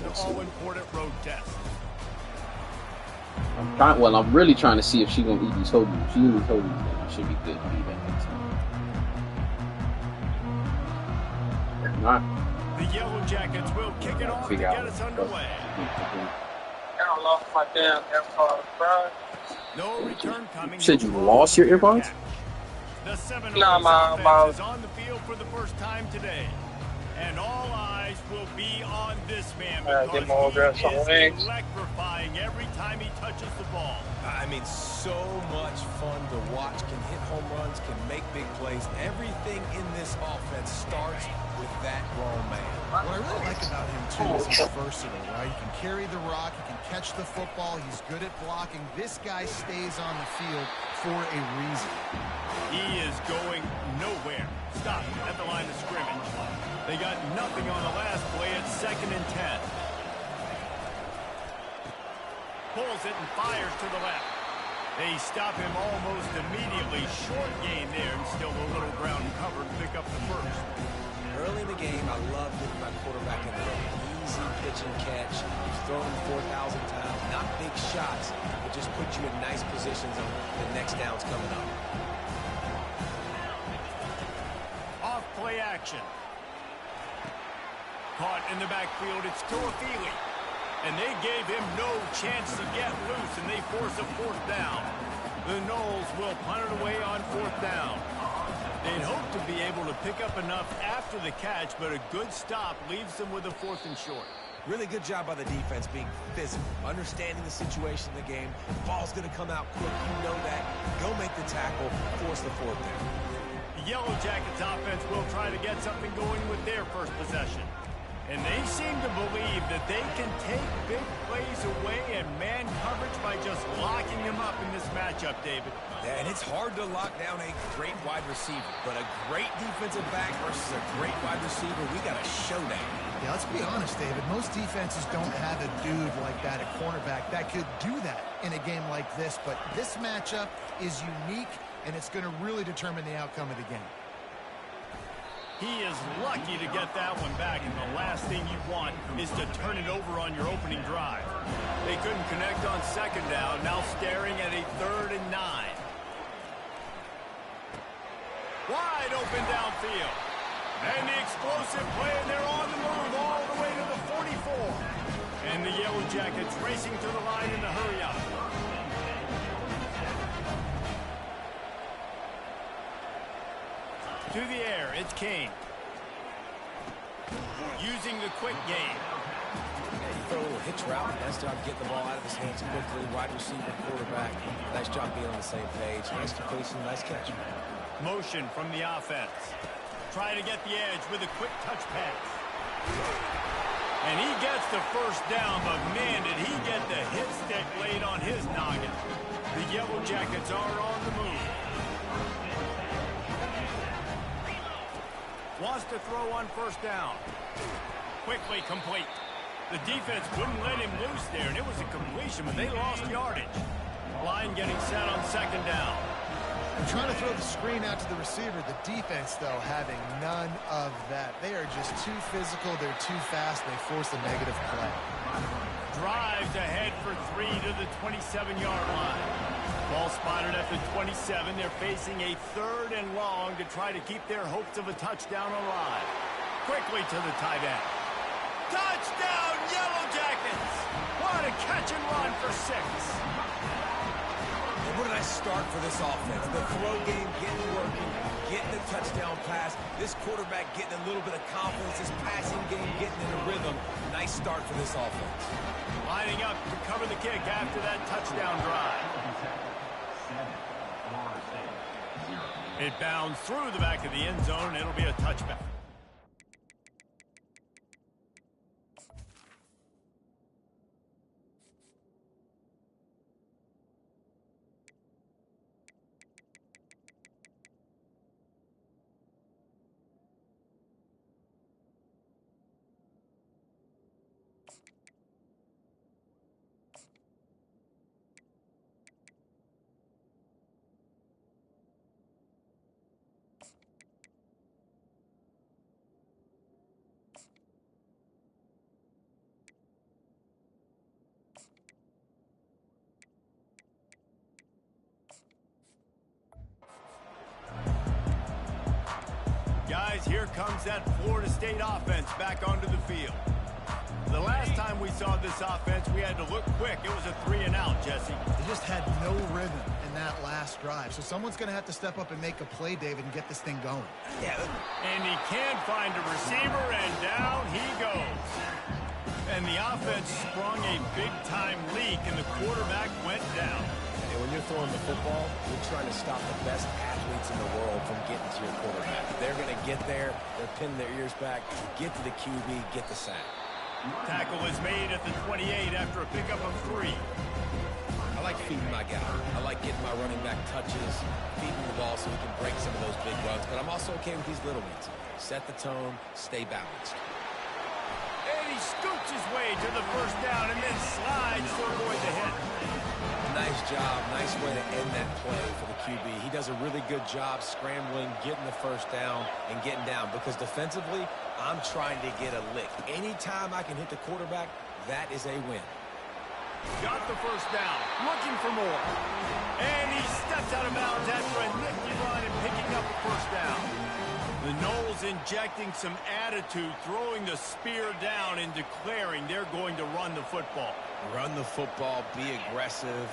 an all-important road test. I'm really trying to see if she's gonna eat these hoagies. If she eats these hoagies, then it should be good to be back next time. If not, the Yellow Jackets will kick it off to get us underway. I lost my damn AirPods, bro. No return coming. You said you lost your earbuds? The Seminoles offense is on the field for the first time today. And all eyes will be on this man because he is electrifying every time he touches the ball. I mean, so much fun to watch. Can hit home runs, can make big plays. Everything in this offense starts with that grown man. What I really like about him, too, is he's versatile, right? He can carry the rock, he can catch the football, he's good at blocking. This guy stays on the field for a reason. He is going nowhere. Stop at the line of scrimmage. They got nothing on the last play at 2nd and 10. Pulls it and fires to the left. They stop him almost immediately. Short gain there and still a little ground cover to pick up the first. Early in the game, I love getting my quarterback in the ring. Easy pitch and catch. He's throwing 4,000 times. Not big shots, but just put you in nice positions on the next down's coming up. Off play action. Caught in the backfield, it's Toafili. And they gave him no chance to get loose, and they force a 4th down. The Noles will punt it away on 4th down. They'd hope to be able to pick up enough after the catch, but a good stop leaves them with a 4th and short. Really good job by the defense being physical, understanding the situation in the game. The ball's going to come out quick. You know that. Go make the tackle, force the 4th down. The Yellow Jackets offense will try to get something going with their first possession. And they seem to believe that they can take big plays away and man coverage by just locking them up in this matchup, David. Yeah, and it's hard to lock down a great wide receiver, but a great defensive back versus a great wide receiver, we got a showdown. Yeah, let's be honest, David. Most defenses don't have a dude like that, a cornerback, that could do that in a game like this. But this matchup is unique, and it's going to really determine the outcome of the game. He is lucky to get that one back, and the last thing you want is to turn it over on your opening drive. They couldn't connect on 2nd down, now staring at a 3rd and 9. Wide open downfield. And the explosive play, and they're on the move all the way to the 44. And the Yellow Jackets racing to the line in the hurry-up. To the air, it's Kane. Using the quick game. Yeah, you throw a little hitch route. Nice job getting the ball out of his hands quickly. Wide receiver, quarterback. Nice job being on the same page. Nice completion, nice catch. Motion from the offense. Try to get the edge with a quick touch pass. And he gets the first down, but man, did he get the hit stick laid on his noggin. The Yellow Jackets are on the move. Wants to throw on 1st down. Quickly complete. The defense wouldn't let him loose there, and it was a completion, but they lost yardage. Line getting set on 2nd down. They're trying to throw the screen out to the receiver. The defense, though, having none of that. They are just too physical. They're too fast. They force a negative play. Drives ahead for 3 to the 27-yard line. Ball spotted at the 27. They're facing a 3rd and long to try to keep their hopes of a touchdown alive. Quickly to the tight end. Touchdown, Yellow Jackets! What a catch and run for 6. And what a nice start for this offense. The throw game getting working, getting the touchdown pass. This quarterback getting a little bit of confidence. This passing game getting in a rhythm. Nice start for this offense. Lining up to cover the kick after that touchdown drive. It bounds through the back of the end zone, and it'll be a touchback. guys, here comes that Florida State offense back onto the field. The last time we saw this offense, we had to look quick. It was a 3-and-out, Jesse. They just had no rhythm in that last drive. So someone's going to have to step up and make a play, David, and get this thing going. Yeah. And he can find a receiver, and down he goes. And the offense sprung a big-time leak, and the quarterback went down. And when you're throwing the football, you're trying to stop the best athletes in the world from getting to your quarterback. They're going to get there. They're pinning their ears back, get to the QB, get the sack. Tackle is made at the 28 after a pickup of 3. I like feeding my guy. I like getting my running back touches, feeding the ball so he can break some of those big runs. But I'm also okay with these little ones. Set the tone, stay balanced. And he scoops his way to the first down and then slides to avoid the hit. Nice job. Nice way to end that play for the QB. He does a really good job scrambling, getting the first down, and getting down. Because defensively, I'm trying to get a lick. Anytime I can hit the quarterback, that is a win. Got the first down, looking for more. And he steps out of bounds after a nifty run and picking up a first down. The Noles injecting some attitude, throwing the spear down and declaring they're going to run the football. Run the football, be aggressive.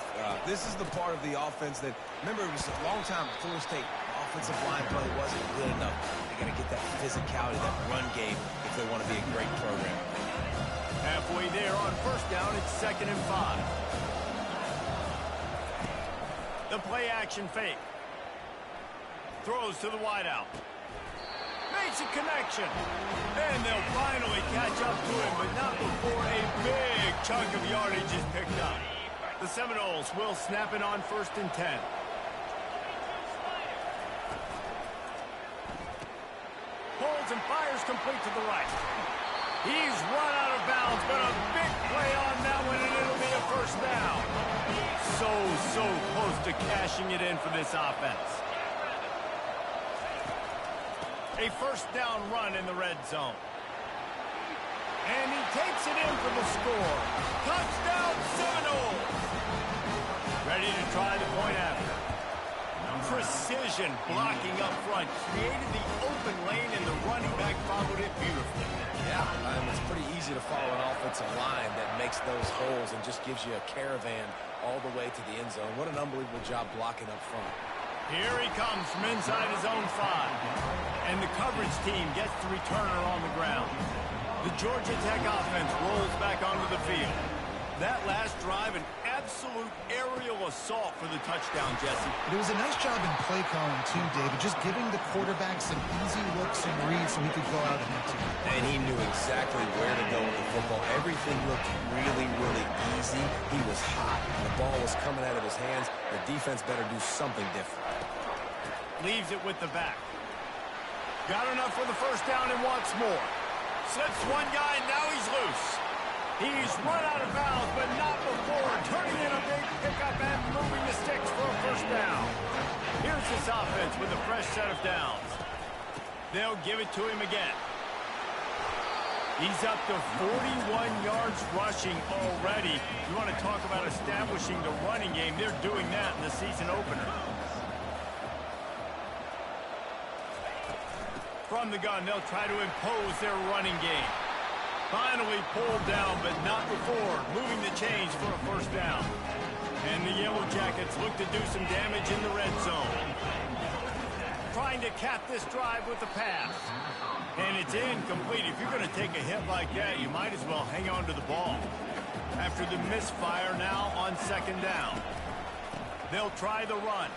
This is the part of the offense that, remember, it was a long time Florida State offensive line play wasn't good enough. They got to get that physicality, that run game, if they want to be a great program. Halfway there on first down, it's 2nd and 5. The play action fake. Throws to the wideout. Makes a connection. And they'll finally catch up to him, but not before a big chunk of yardage is picked up. The Seminoles will snap it on 1st and 10. Holds and fires complete to the right. He's run out of bounds, but a big play on that one, and it'll be a first down. So close to cashing it in for this offense. A first down run in the red zone. And he takes it in for the score. Touchdown Seminoles! Ready to try the point after. Precision blocking up front. Created the open lane, and the running back followed it beautifully. Yeah, it's pretty easy to follow an offensive line that makes those holes and just gives you a caravan all the way to the end zone. What an unbelievable job blocking up front. Here he comes from inside his own 5. And the coverage team gets the returner on the ground. The Georgia Tech offense rolls back onto the field. That last drive, an absolute aerial assault for the touchdown, Jesse. But it was a nice job in play calling, too, David, just giving the quarterback some easy looks and reads so he could go out and execute. And he knew exactly where to go with the football. Everything looked really, really easy. He was hot. The ball was coming out of his hands. The defense better do something different. Leaves it with the back. Got enough for the first down and wants more. Slips one guy, now he's loose. He's run out of bounds, but not before turning in a big pickup and moving the sticks for a first down. Here's this offense with a fresh set of downs. They'll give it to him again. He's up to 41 yards rushing already. You want to talk about establishing the running game. They're doing that in the season opener. From the gun, they'll try to impose their running game. Finally pulled down, but not before moving the chains for a first down. And the Yellow Jackets look to do some damage in the red zone. Trying to cap this drive with the pass. And it's incomplete. If you're going to take a hit like that, you might as well hang on to the ball. After the misfire now on 2nd down. They'll try the run.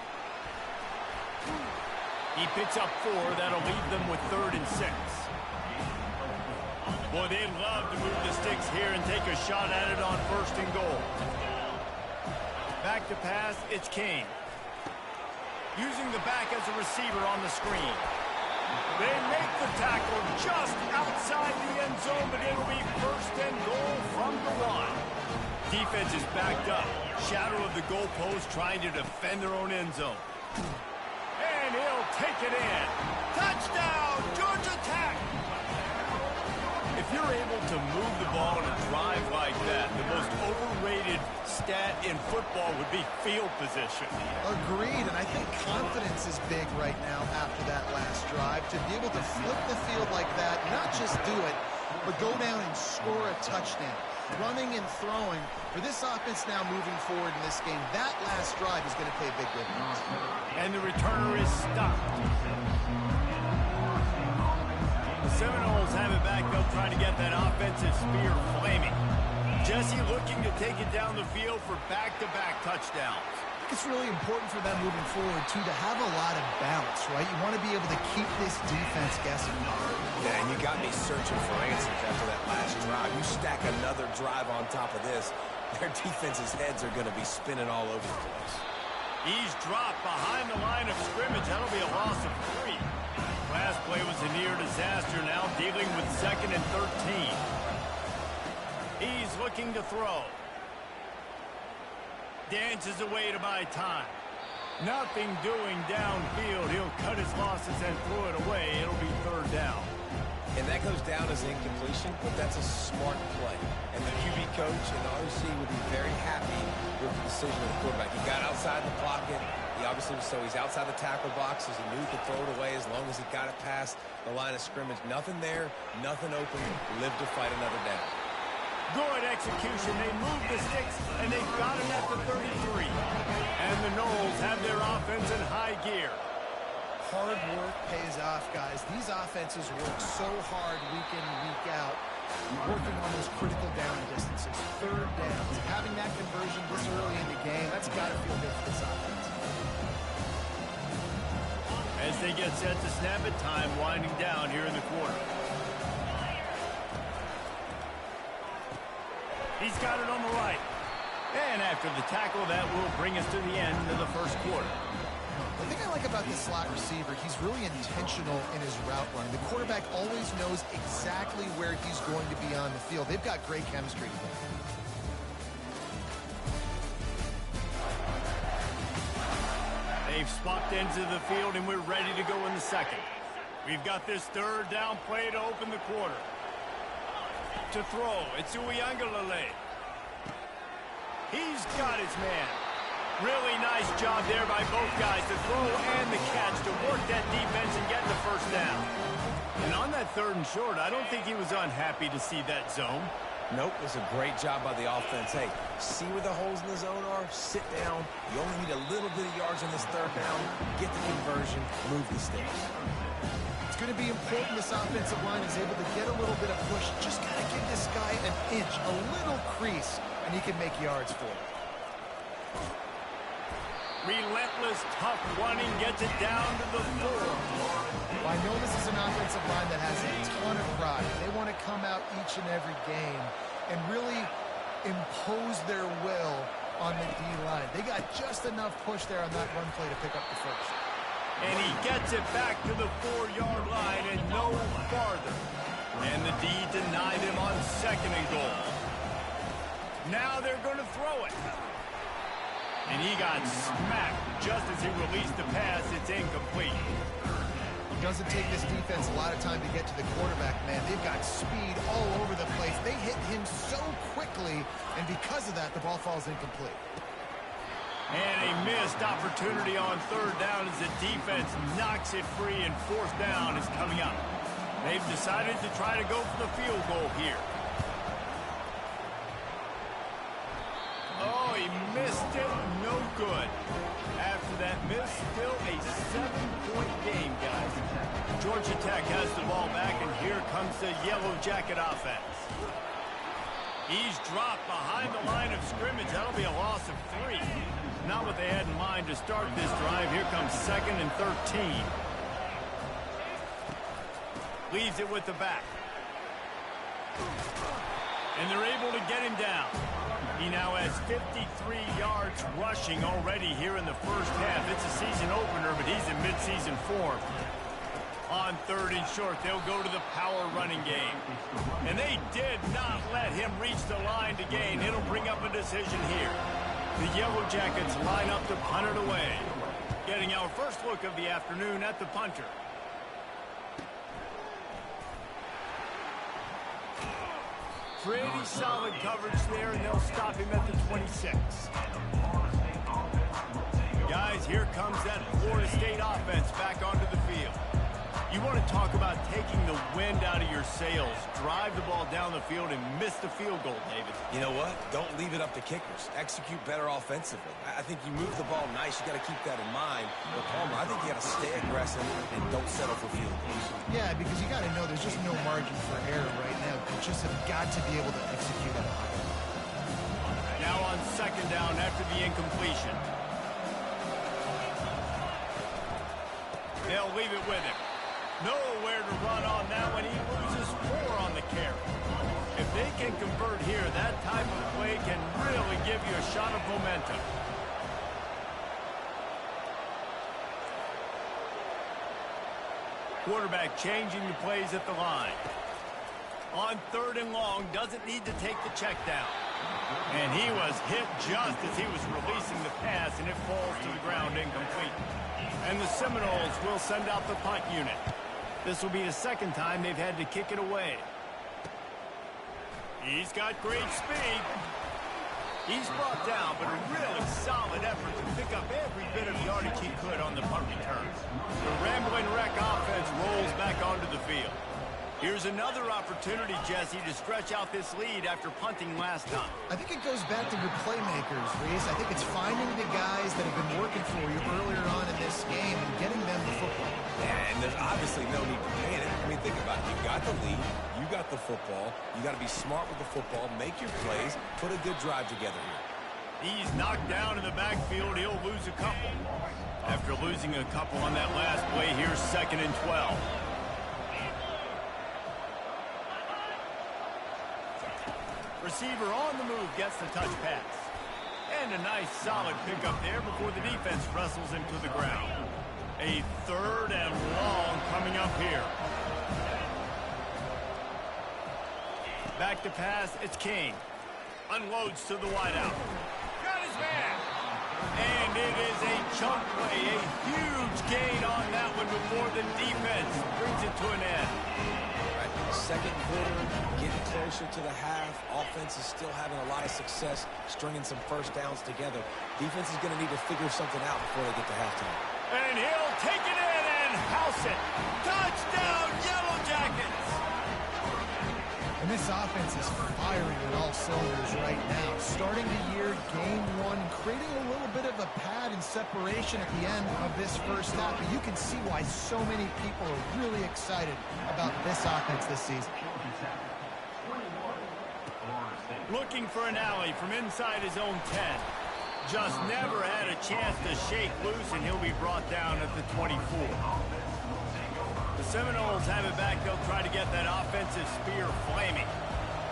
He picks up 4. That'll leave them with 3rd and 6. Boy, they'd love to move the sticks here and take a shot at it on 1st and goal. Back to pass, it's King. Using the back as a receiver on the screen. They make the tackle just outside the end zone, but it'll be 1st and goal from the 1. Defense is backed up. Shadow of the goalpost trying to defend their own end zone. And he'll take it in. Touchdown, Georgia Tech! If you're able to move the ball in a drive like that, the most overrated stat in football would be field position. Agreed, and I think confidence is big right now after that last drive. To be able to flip the field like that, not just do it, but go down and score a touchdown. Running and throwing. For this offense now moving forward in this game, that last drive is going to pay a big difference. And the returner is stopped. The Seminoles have it back. They'll try to get that offensive spear flaming. Jesse looking to take it down the field for back-to-back touchdowns. It's really important for them moving forward, too, to have a lot of balance, right? You want to be able to keep this defense guessing. Yeah, and you got me searching for answers after that last drive. You stack another drive on top of this, their defense's heads are going to be spinning all over the place. He's dropped behind the line of scrimmage. That'll be a loss of 3. Last play was a near disaster, now dealing with 2nd and 13. He's looking to throw. Dances away to buy time. Nothing doing downfield. He'll cut his losses and throw it away. It'll be 3rd down. And that goes down as incompletion, but that's a smart play. And the QB coach and the OC would be very happy with the decision of the quarterback. He got outside the pocket. He obviously was, so he's outside the tackle boxes. He knew he could throw it away as long as he got it past the line of scrimmage. Nothing there, nothing open. Live to fight another down. Good execution. They moved the sticks, and they've got him at the 33. And the Noles have their offense in high gear. Hard work pays off, guys. These offenses work so hard week in and week out, working on those critical down distances, 3rd downs. Having that conversion this early in the game, that's got to feel good for this offense. As they get set to snap it, time winding down here in the quarter. He's got it on the right. And after the tackle, that will bring us to the end of the first quarter. The thing I like about this slot receiver, he's really intentional in his route running. The quarterback always knows exactly where he's going to be on the field. They've got great chemistry together. They've swapped into the field, and we're ready to go in the second. We've got this 3rd down play to open the quarter. To throw, it's Uiagalelei. He's got his man. Really nice job there by both guys, the throw and the catch, to work that defense and get the 1st down. And on that 3rd and short, I don't think he was unhappy to see that zone. Nope, it was a great job by the offense. Hey, see where the holes in the zone are? Sit down. You only need a little bit of yards on this 3rd down. Get the conversion, move the sticks. It's going to be important this offensive line is able to get a little bit of push. Just got to give this guy an inch, a little crease, and he can make yards for it. Relentless, tough running gets it down to the 4. Well, I know this is an offensive line that has a ton of pride. They want to come out each and every game and really impose their will on the D-line. They got just enough push there on that run play to pick up the 1st. And he gets it back to the 4-yard line and no farther. And the D denied him on 2nd and goal. Now they're going to throw it. And he got smacked just as he released the pass. It's incomplete. It doesn't take this defense a lot of time to get to the quarterback, man. They've got speed all over the place. They hit him so quickly, and because of that, the ball falls incomplete. And a missed opportunity on 3rd down as the defense knocks it free, and 4th down is coming up. They've decided to try to go for the field goal here. Oh, he missed it. No good. After that miss, still a 7-point game, guys. Georgia Tech has the ball back, and here comes the Yellow Jacket offense. He's dropped behind the line of scrimmage. That'll be a loss of 3. Not what they had in mind to start this drive. Here comes 2nd and 13. Leaves it with the back. And they're able to get him down. He now has 53 yards rushing already here in the first half. It's a season opener, but he's in midseason form. On 3rd and short, they'll go to the power running game. And they did not let him reach the line to gain. It'll bring up a decision here. The Yellow Jackets line up to punt it away. Getting our first look of the afternoon at the punter. Pretty solid coverage there, and they'll stop him at the 26. Guys, here comes that Florida State offense back onto the field. You want to talk about taking the wind out of your sails. Drive the ball down the field and miss the field goal, David. You know what? Don't leave it up to kickers. Execute better offensively. I think you move the ball nice. You got to keep that in mind. But Palmer, I think you got to stay aggressive and don't settle for field goals. Yeah, because you got to know there's just no margin for error right now. You just have got to be able to execute at a high level. Now on second down after the incompletion. They'll leave it with him. Nowhere to run on that one. He loses 4 on the carry. If they can convert here, that type of play can really give you a shot of momentum. Quarterback changing the plays at the line. On third and long, doesn't need to take the check down. And he was hit just as he was releasing the pass, and it falls to the ground incomplete. And the Seminoles will send out the punt unit. This will be the second time they've had to kick it away. He's got great speed. He's brought down, but a really solid effort to pick up every bit of yardage he could on the punt return. The Rambling Wreck offense rolls back onto the field. Here's another opportunity, Jesse, to stretch out this lead after punting last time. I think it goes back to your playmakers, Reese. I think it's finding the guys that have been working for you earlier on in this game and getting them the football. Yeah, and there's obviously no need to panic. I mean, think about it. You got the lead. You got the football. You got to be smart with the football. Make your plays. Put a good drive together here. He's knocked down in the backfield. He'll lose a couple. After losing a couple on that last play, here's 2nd and 12. Receiver on the move gets the touch pass. And a nice solid pickup there before the defense wrestles him to the ground. A 3rd and long coming up here. Back to pass, it's King. Unloads to the wideout. Got his man. And it is a chunk play, a huge gain on that one before the defense brings it to an end. Second quarter, getting closer to the half. Offense is still having a lot of success stringing some first downs together. Defense is going to need to figure something out before they get to halftime. And he'll take it in and house it. Touchdown, Yellow Jackets! And this offense is firing at all cylinders right now. Starting the year, game 1, creating a little bit of a pad and separation at the end of this first half. But you can see why so many people are really excited about this offense this season. Looking for an alley from inside his own 10. Just never had a chance to shake loose, and he'll be brought down at the 24. The Seminoles have it back. They'll try to get that offensive spear flaming.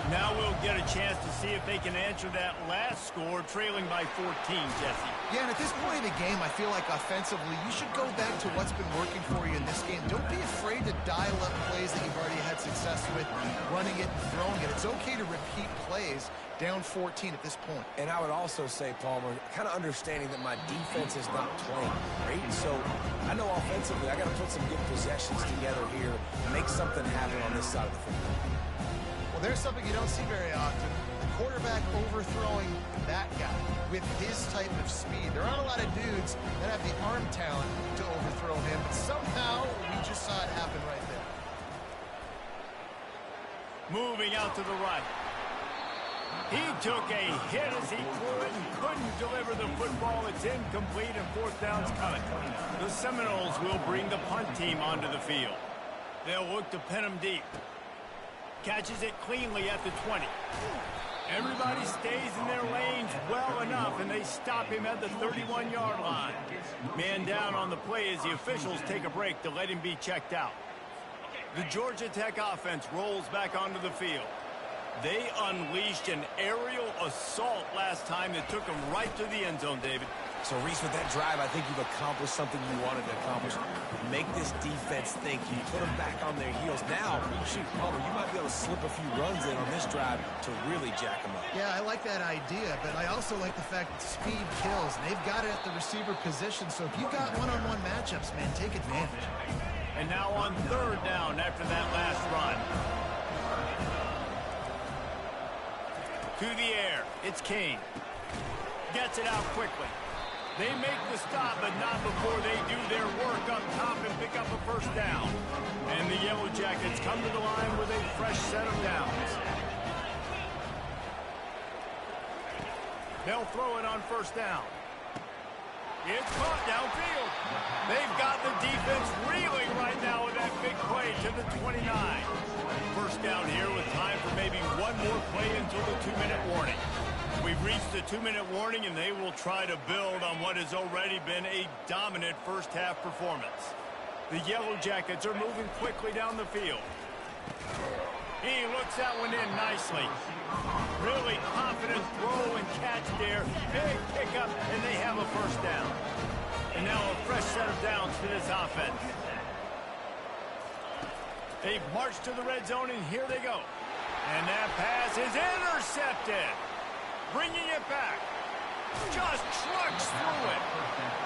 Now we'll get a chance to see if they can answer that last score, trailing by 14, Jesse. Yeah, and at this point in the game, I feel like offensively, you should go back to what's been working for you in this game. Don't be afraid to dial up plays that you've already had success with, running it and throwing it. It's okay to repeat plays down 14 at this point. And I would also say, Palmer, kind of understanding that my defense is not playing great. So I know offensively I got to put some good possessions together here, make something happen on this side of the football. Well, there's something you don't see very often. The quarterback overthrowing that guy with his type of speed. There aren't a lot of dudes that have the arm talent to overthrow him, but somehow we just saw it happen right there. Moving out to the right. He took a hit as he could and couldn't deliver the football. It's incomplete and 4th down's coming. The Seminoles will bring the punt team onto the field. They'll look to pin him deep. Catches it cleanly at the 20. Everybody stays in their lanes well enough, and they stop him at the 31-yard line. Man down on the play as the officials take a break to let him be checked out. The Georgia Tech offense rolls back onto the field. They unleashed an aerial assault last time that took them right to the end zone, David. So, Reese, with that drive, I think you've accomplished something you wanted to accomplish. Make this defense think. You put them back on their heels. Now, shoot, Palmer, you might be able to slip a few runs in on this drive to really jack them up. Yeah, I like that idea, but I also like the fact that speed kills. And they've got it at the receiver position, so if you've got one-on-one matchups, man, take advantage. And now on 3rd down after that last run. To the air. It's King. Gets it out quickly. They make the stop, but not before they do their work up top and pick up a first down. And the Yellow Jackets come to the line with a fresh set of downs. They'll throw it on first down. It's caught downfield. They've got the defense reeling right now with that big play to the 29. First down here with time for maybe one more play until the 2-minute warning. We've reached the 2-minute warning, and they will try to build on what has already been a dominant first-half performance. The Yellow Jackets are moving quickly down the field. He looks that one in nicely. Really confident throw and catch there. Big pickup, and they have a first down. And now a fresh set of downs for this offense. They've marched to the red zone, and here they go. And that pass is intercepted. Bringing it back. Just trucks through it.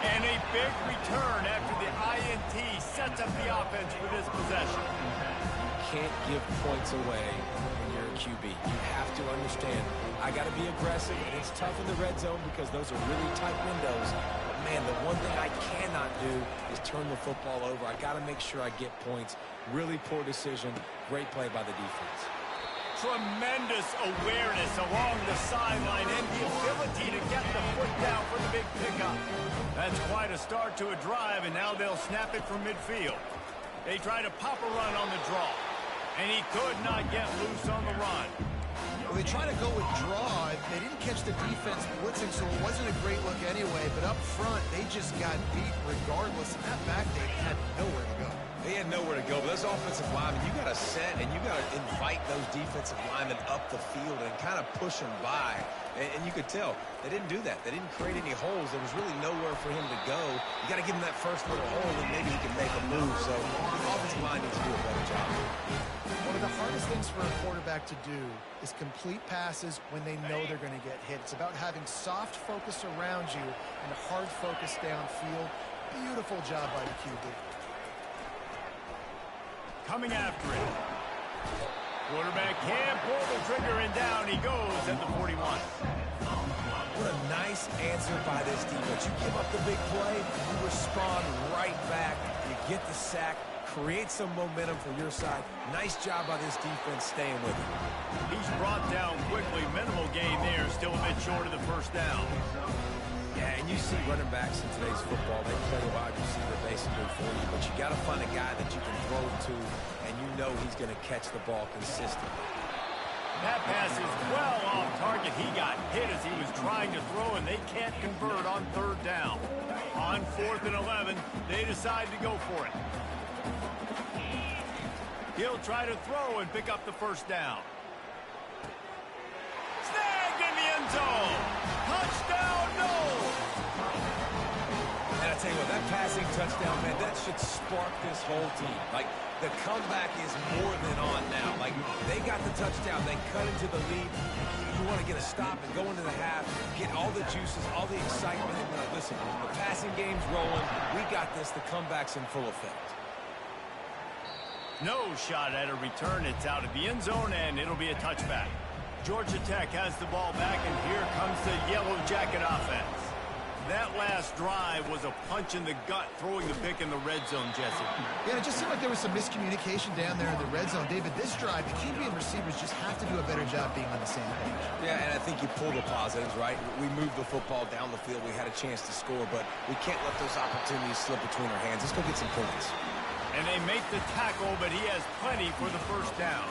And a big return after the INT sets up the offense for this possession. Can't give points away when you're a QB. You have to understand, I got to be aggressive, and it's tough in the red zone because those are really tight windows. But, man, the one thing I cannot do is turn the football over. I got to make sure I get points. Really poor decision. Great play by the defense. Tremendous awareness along the sideline and the ability to get the foot down for the big pickup. That's quite a start to a drive, and now they'll snap it from midfield. They try to pop a run on the draw, and he could not get loose on the run. Well, they try to go with draw. They didn't catch the defense blitzing, so it wasn't a great look anyway. But up front, they just got beat regardless. And that back, they had nowhere to go. They had nowhere to go, but those offensive linemen, you got to set and you got to invite those defensive linemen up the field and kind of push them by. And you could tell they didn't do that. They didn't create any holes. There was really nowhere for him to go. You got to give him that first little hole, and maybe he can make a move. So the offensive line needs to do a better job. One of the hardest things for a quarterback to do is complete passes when they know they're going to get hit. It's about having soft focus around you and a hard focus downfield. Beautiful job by the QB. Coming after it. Quarterback can't pull the trigger, and down he goes at the 41. What a nice answer by this defense. You give up the big play, you respond right back, you get the sack, create some momentum for your side. Nice job by this defense staying with it. He's brought down quickly. Minimal gain there, still a bit short of the first down. Yeah, and you see running backs in today's football, they play a wide receiver basically for you, but you got to find a guy that you can throw to, and you know he's going to catch the ball consistently. That pass is well off target. He got hit as he was trying to throw, and they can't convert on third down. On 4th and 11, they decide to go for it. He'll try to throw and pick up the first down. Snagged in the end zone. Touchdown, no! And I tell you what, that passing touchdown, man, that should spark this whole team. Like, the comeback is more than on now. Like, they got the touchdown. They cut into the lead. You want to get a stop and go into the half, get all the juices, all the excitement. And like, listen, the passing game's rolling. We got this. The comeback's in full effect. No shot at a return. It's out of the end zone, and it'll be a touchback. Georgia Tech has the ball back, and here comes the Yellow Jacket offense. That last drive was a punch in the gut, throwing the pick in the red zone, Jesse. Yeah, it just seemed like there was some miscommunication down there in the red zone. David, this drive, the QB and receivers just have to do a better job being on the same page. Yeah, and I think you pull the positives, right? We moved the football down the field. We had a chance to score, but we can't let those opportunities slip between our hands. Let's go get some points. And they make the tackle, but he has plenty for the first down.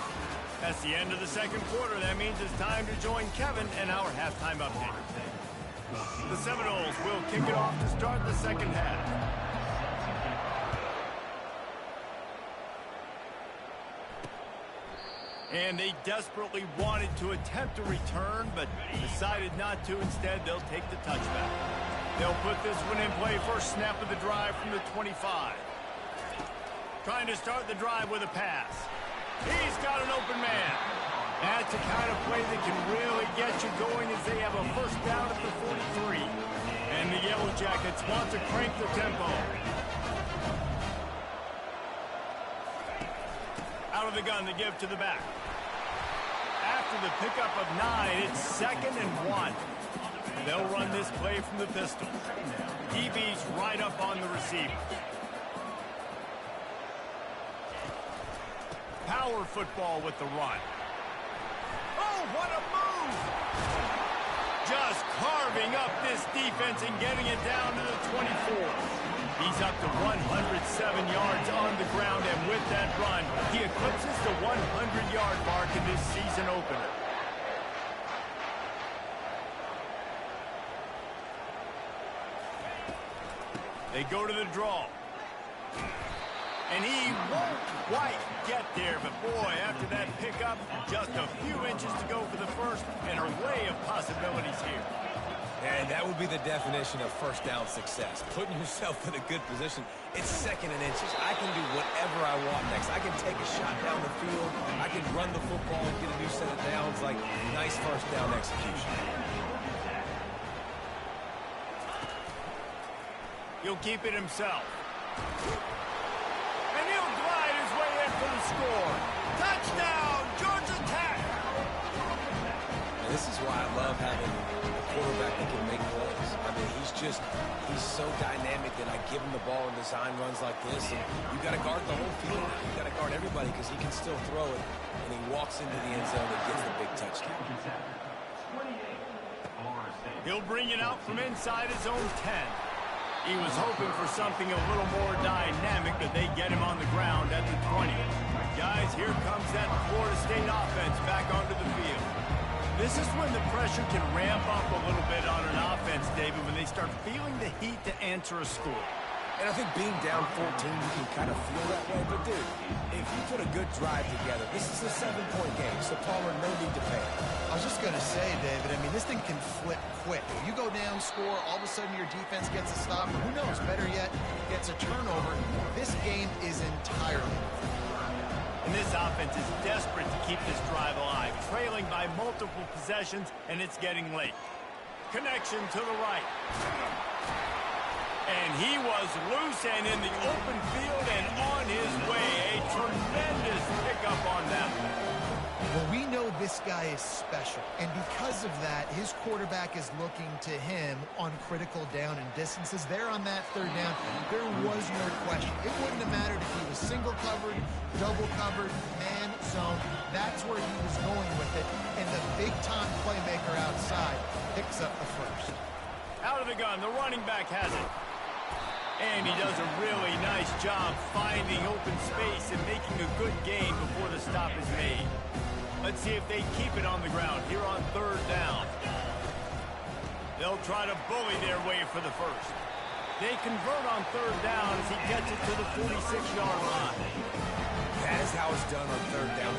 That's the end of the second quarter. That means it's time to join Kevin and our halftime update. The Seminoles will kick it off to start the second half. And they desperately wanted to attempt a return, but decided not to. Instead, they'll take the touchback. They'll put this one in play. First snap of the drive from the 25. Trying to start the drive with a pass. He's got an open man. That's the kind of play that can really get you going as they have a first down at the 43. And the Yellow Jackets want to crank the tempo. Out of the gun, the give to the back. After after the pickup of 9, it's 2nd and 1. They'll run this play from the pistol. DB's right up on the receiver. Power football with the run. Oh, what a move! Just carving up this defense and getting it down to the 24. He's up to 107 yards on the ground, and with that run, he eclipses the 100-yard mark in this season opener. They go to the draw. And he won't quite get there, but boy, after that pickup, just a few inches to go for the first, and an array of possibilities here. And that would be the definition of first down success. Putting yourself in a good position. It's 2nd and inches. I can do whatever I want next. I can take a shot down the field. I can run the football and get a new set of downs. Like, nice first down execution. He'll keep it himself. And he'll glide his way in for the score. Touchdown, Georgia Tech! And this is why I love having a quarterback that can make plays. I mean, he's so dynamic that I give him the ball in design runs like this, and you've got to guard the whole field. You've got to guard everybody because he can still throw it, and he walks into the end zone and gets the big touchdown. He'll bring it out from inside his own 10. He was hoping for something a little more dynamic, but they get him on the ground at the 20. Guys, here comes that Florida State offense back onto the field. This is when the pressure can ramp up a little bit on an offense, David, when they start feeling the heat to answer a score. And I think being down 14, you can kind of feel that way. But, dude, if you put a good drive together, this is a 7-point game, so Palmer, no need to panic. I was just going to say, David, I mean, this thing can flip quick. You go down, score, all of a sudden your defense gets a stop, or who knows, better yet, gets a turnover. This game is entirely. And this offense is desperate to keep this drive alive, trailing by multiple possessions, and it's getting late. Connection to the right. And he was loose and in the open field and on his way. A tremendous pickup on that one. Well, we know this guy is special, and because of that, his quarterback is looking to him on critical down and distances. There on that 3rd down, there was no question. It wouldn't have mattered if he was single covered, double covered, man zone. That's where he was going with it, and the big-time playmaker outside picks up the first. Out of the gun, the running back has it. And he does a really nice job finding open space and making a good gain before the stop is made. Let's see if they keep it on the ground here on 3rd down. They'll try to bully their way for the first. They convert on 3rd down as he gets it to the 46-yard line. That is how it's done on 3rd down.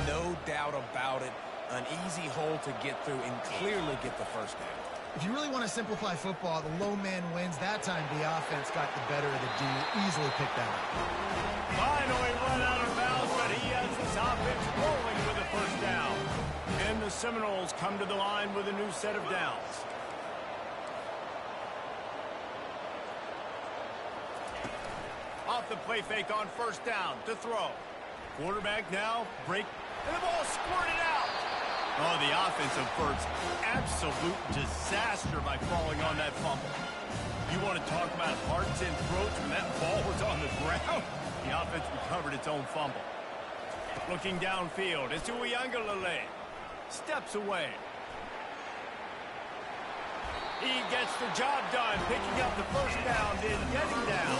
No doubt about it. An easy hole to get through and clearly get the first down. If you really want to simplify football, the low man wins. That time the offense got the better of the D. Easily picked that up. Finally run out of bounds, but he has this offense rolling with a first down. And the Seminoles come to the line with a new set of downs. Off the play fake on 1st down to throw. Quarterback now, break, and the ball squirted out. Oh, the offense averts absolute disaster by falling on that fumble. You want to talk about hearts and throats when that ball was on the ground? The offense recovered its own fumble. Looking downfield, it's Uiagalelei. Steps away. He gets the job done, picking up the first down, then getting down.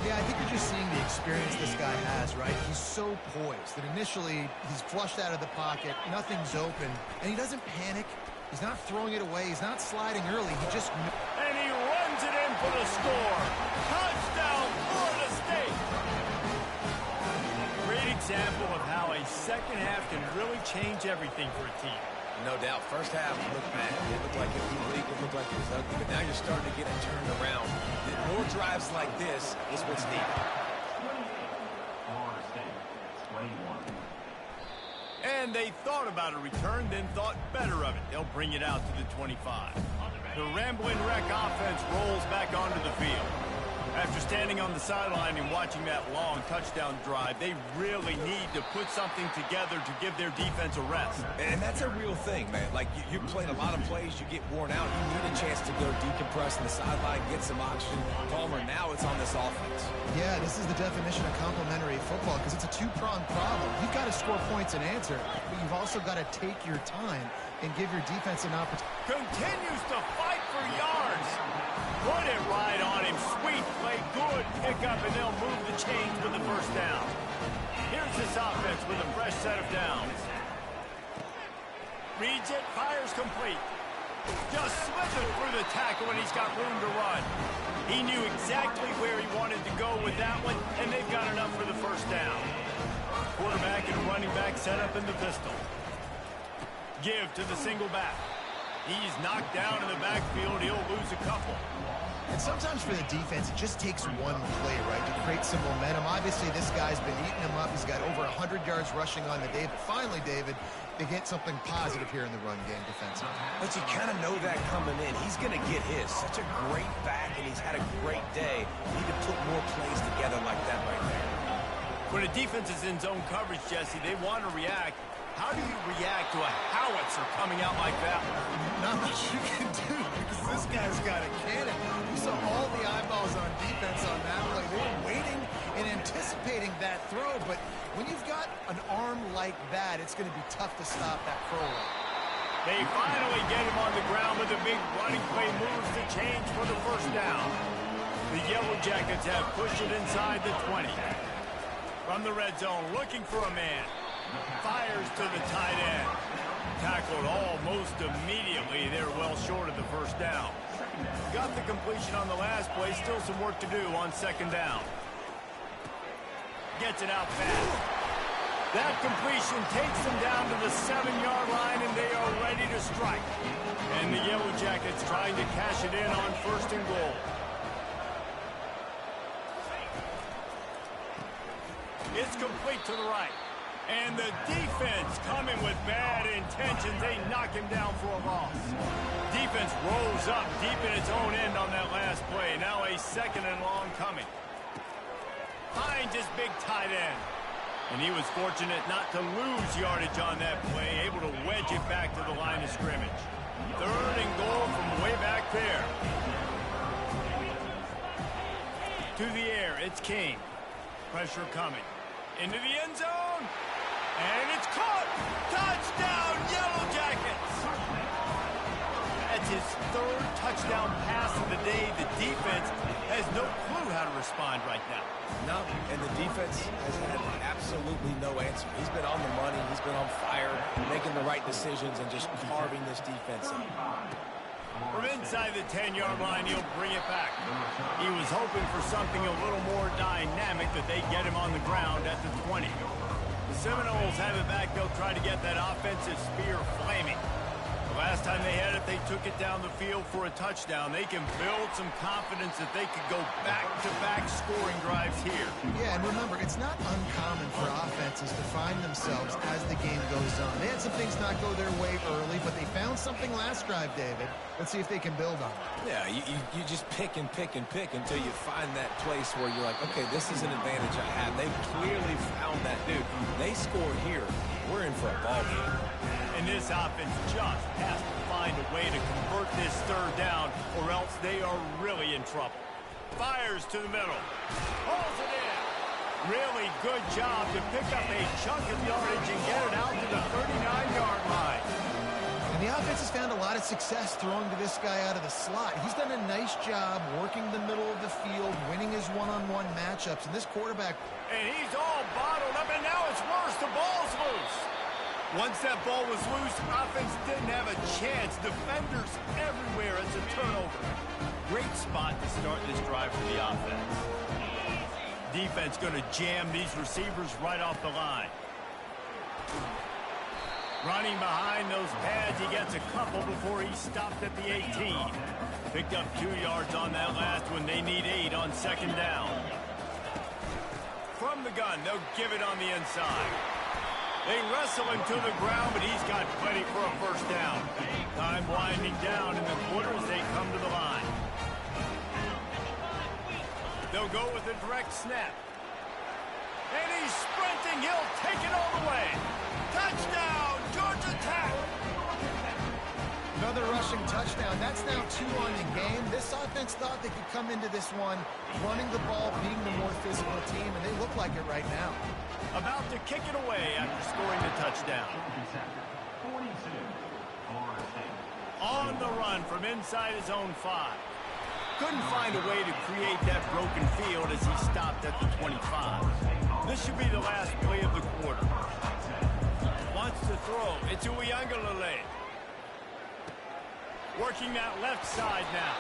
Yeah, I think you're just seeing the experience this guy has, right? He's so poised that initially he's flushed out of the pocket, nothing's open, and he doesn't panic. He's not throwing it away. He's not sliding early. He just... And he runs it in for the score. Touchdown, Florida State. Great example of how a second half can really change everything for a team. No doubt. First half looked bad. It looked like it was weak. It looked like it was ugly. But now you're starting to get it turned around. More drives like this is what's needed. And they thought about a return, then thought better of it. They'll bring it out to the 25. The rambling wreck offense rolls back onto the field. After standing on the sideline and watching that long touchdown drive, they really need to put something together to give their defense a rest. And that's a real thing, man. Like, you played a lot of plays, you get worn out, you need a chance to go decompress on the sideline, get some oxygen. Palmer, now it's on this offense. Yeah, this is the definition of complementary football because it's a two-pronged problem. You've got to score points and answer, but you've also got to take your time and give your defense an opportunity. Continues to fight for yards. Put it right on him. Sweet play, good pickup, and they'll move the chains with the first down. Here's this offense with a fresh set of downs. Reads it, fires complete. Just slithered through the tackle and he's got room to run. He knew exactly where he wanted to go with that one, and they've got enough for the first down. Quarterback and running back set up in the pistol. Give to the single back. He's knocked down in the backfield. He'll lose a couple. And sometimes for the defense, it just takes one play, right, to create some momentum. Obviously, this guy's been eating him up. He's got over 100 yards rushing on the day. But finally, David, they get something positive here in the run game defensively. But you kind of know that coming in. He's going to get his. Such a great back, and he's had a great day. Need to put more plays together like that right there. When a defense is in zone coverage, Jesse, they want to react. How do you react to a howitzer coming out like that? Not much you can do because this guy's got a cannon. You saw all the eyeballs on defense on that play. They were waiting and anticipating that throw, but when you've got an arm like that, it's going to be tough to stop that throw. They finally get him on the ground with a big running play, moves the chains for the first down. The Yellow Jackets have pushed it inside the 20. From the red zone, looking for a man. Fires to the tight end. Tackled almost immediately. They're well short of the first down. Got the completion on the last play. Still some work to do on second down. Gets it out fast. That completion takes them down to the 7-yard line, and they are ready to strike. And the Yellow Jackets trying to cash it in on first and goal. It's complete to the right. And the defense coming with bad intentions. They knock him down for a loss. Defense rolls up deep in its own end on that last play. Now a second and long coming. Finds his big tight end. And he was fortunate not to lose yardage on that play. Able to wedge it back to the line of scrimmage. Third and goal from way back there. To the air, it's King. Pressure coming. Into the end zone. And it's caught! Touchdown, Yellow Jackets! That's his third touchdown pass of the day. The defense has no clue how to respond right now. No, and the defense has had absolutely no answer. He's been on the money. He's been on fire, making the right decisions, and just carving this defense up. From inside the 10-yard line, he'll bring it back. He was hoping for something a little more dynamic, that they get him on the ground at the 20. The Seminoles have it back. They'll try to get that offensive spear flaming. The last time they had it, they took it down the field for a touchdown. They can build some confidence that they could go back-to-back scoring drives here. Yeah, and remember, it's not uncommon for offenses to find themselves as the game goes on. They had some things not go their way early, but they found something last drive, David. Let's see if they can build on it. Yeah, you just pick and pick and pick until you find that place where you're like, okay, this is an advantage I have. They clearly found that, dude. They score here. We're in for a ball game. And this offense just has to find a way to convert this third down, or else they are really in trouble. Fires to the middle. Pulls it in. Really good job to pick up a chunk of yardage and get it out to the 39-yard line. And the offense has found a lot of success throwing to this guy out of the slot. He's done a nice job working the middle of the field, winning his one-on-one matchups. And this quarterback... And he's all bottled up, and now it's worse. The ball's loose. Once that ball was loose, offense didn't have a chance. Defenders everywhere. It's a turnover. Great spot to start this drive for the offense. Defense going to jam these receivers right off the line. Running behind those pads, he gets a couple before he stopped at the 18. Picked up 2 yards on that last one. They need 8 on second down. From the gun, they'll give it on the inside. They wrestle him to the ground, but he's got plenty for a first down. Time winding down in the quarter as they come to the line. They'll go with a direct snap. And he's sprinting. He'll take it all the way. Touchdown, Georgia Tech. Another rushing touchdown. That's now 2 on the game. This offense thought they could come into this one running the ball, being the more physical team, and they look like it right now. About to kick it away after scoring the touchdown. On the run from inside his own 5. Couldn't find a way to create that broken field as he stopped at the 25. This should be the last play of the quarter. Wants to throw. It's Uiagalelei. Working that left side now.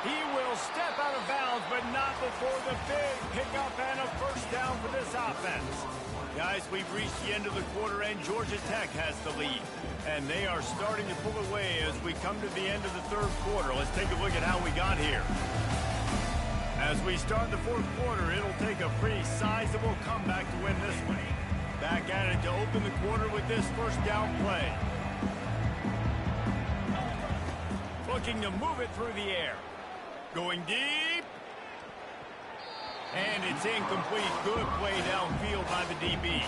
He will step out of bounds, but not before the big pickup and a first down for this offense. Guys, we've reached the end of the quarter, and Georgia Tech has the lead. And they are starting to pull away as we come to the end of the third quarter. Let's take a look at how we got here. As we start the fourth quarter, it'll take a pretty sizable comeback to win this one. Back at it to open the quarter with this first down play. Looking to move it through the air. Going deep. And it's incomplete. Good play downfield by the DB.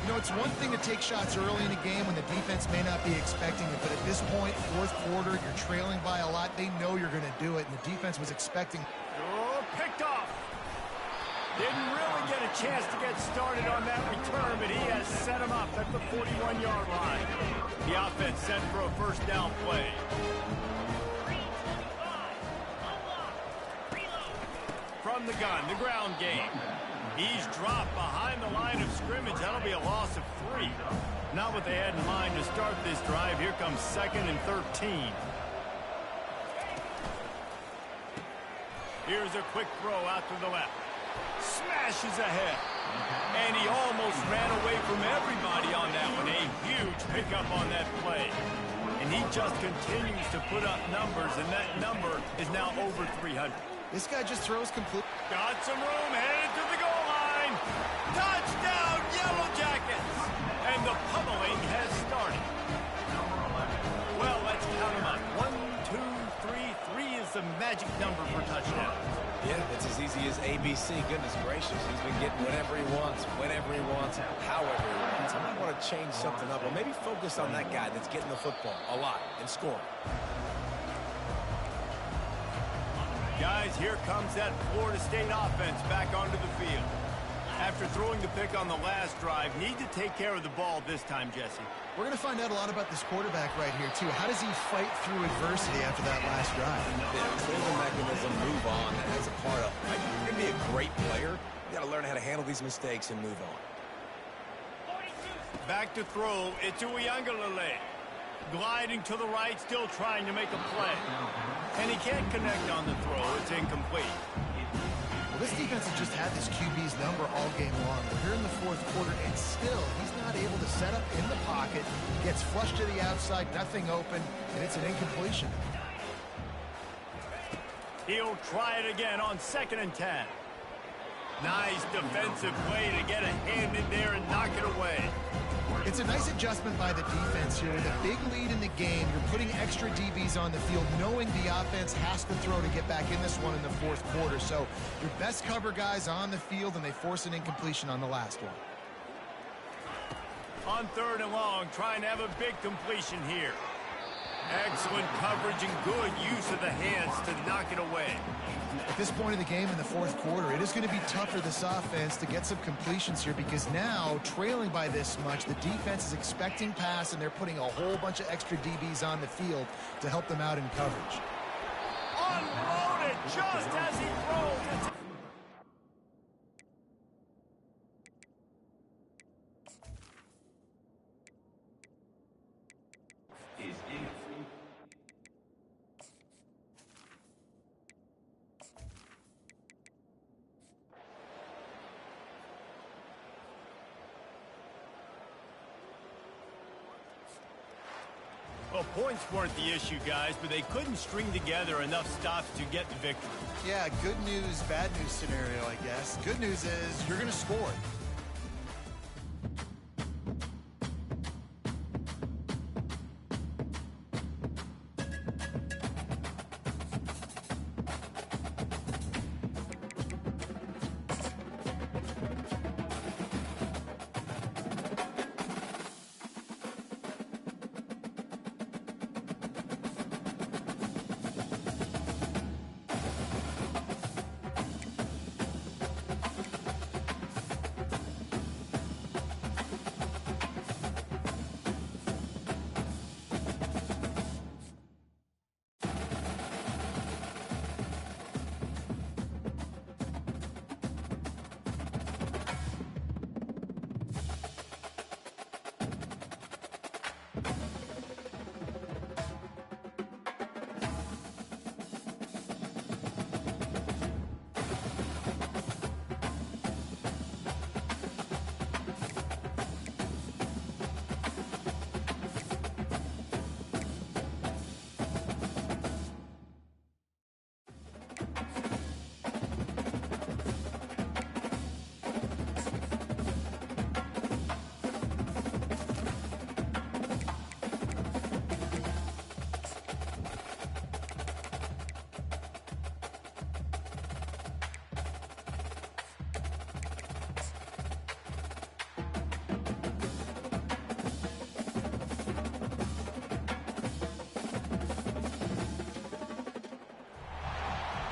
You know, it's one thing to take shots early in a game when the defense may not be expecting it, but at this point, fourth quarter, you're trailing by a lot. They know you're going to do it, and the defense was expecting. Oh, picked off. Didn't really get a chance to get started on that return, but he has set him up at the 41-yard line. The offense set for a first down play. From the gun, the ground game. He's dropped behind the line of scrimmage. That'll be a loss of 3. Not what they had in mind to start this drive. Here comes 2nd and 13. Here's a quick throw out to the left. Smashes ahead. And he almost ran away from everybody on that one. A huge pickup on that play. And he just continues to put up numbers, and that number is now over 300. This guy just throws complete. Got some room, headed to the goal line. Touchdown, Yellow Jackets. And the pummeling has started. Well, let's count them up. 1, 2, 3. 3 is the magic number for touchdowns. Yeah, it's as easy as ABC. Goodness gracious. He's been getting whatever he wants, whenever he wants, however he wants. I might want to change something up, or maybe focus on that guy that's getting the football a lot and scoring. Guys, here comes that Florida State offense back onto the field. After throwing the pick on the last drive, need to take care of the ball this time, Jesse. We're going to find out a lot about this quarterback right here, too. How does he fight through adversity after that last drive? There's a mechanism, move on. That's a part of it. Right? You're going to be a great player. You got to learn how to handle these mistakes and move on. Back to throw. It's Uiagalelei. Gliding to the right, still trying to make a play. And he can't connect on the throw. It's incomplete. Well, this defense has just had this QB's number all game long. We're here in the fourth quarter, and still, he's not able to set up in the pocket. Gets flushed to the outside, nothing open, and it's an incompletion. He'll try it again on 2nd and 10. Nice defensive play to get a hand in there and knock it away. It's a nice adjustment by the defense here. With a big lead in the game, you're putting extra DBs on the field, knowing the offense has to throw to get back in this one in the fourth quarter. So your best cover guys on the field, and they force an incompletion on the last one. On 3rd and long, trying to have a big completion here. Excellent coverage and good use of the hands to knock it away. At this point in the game in the fourth quarter, it is going to be tough for this offense to get some completions here, because now, trailing by this much, the defense is expecting pass, and they're putting a whole bunch of extra DBs on the field to help them out in coverage. Unloaded just as he throws it. Well, points weren't the issue, guys, but they couldn't string together enough stops to get the victory. Yeah, good news, bad news scenario, I guess. Good news is you're going to score.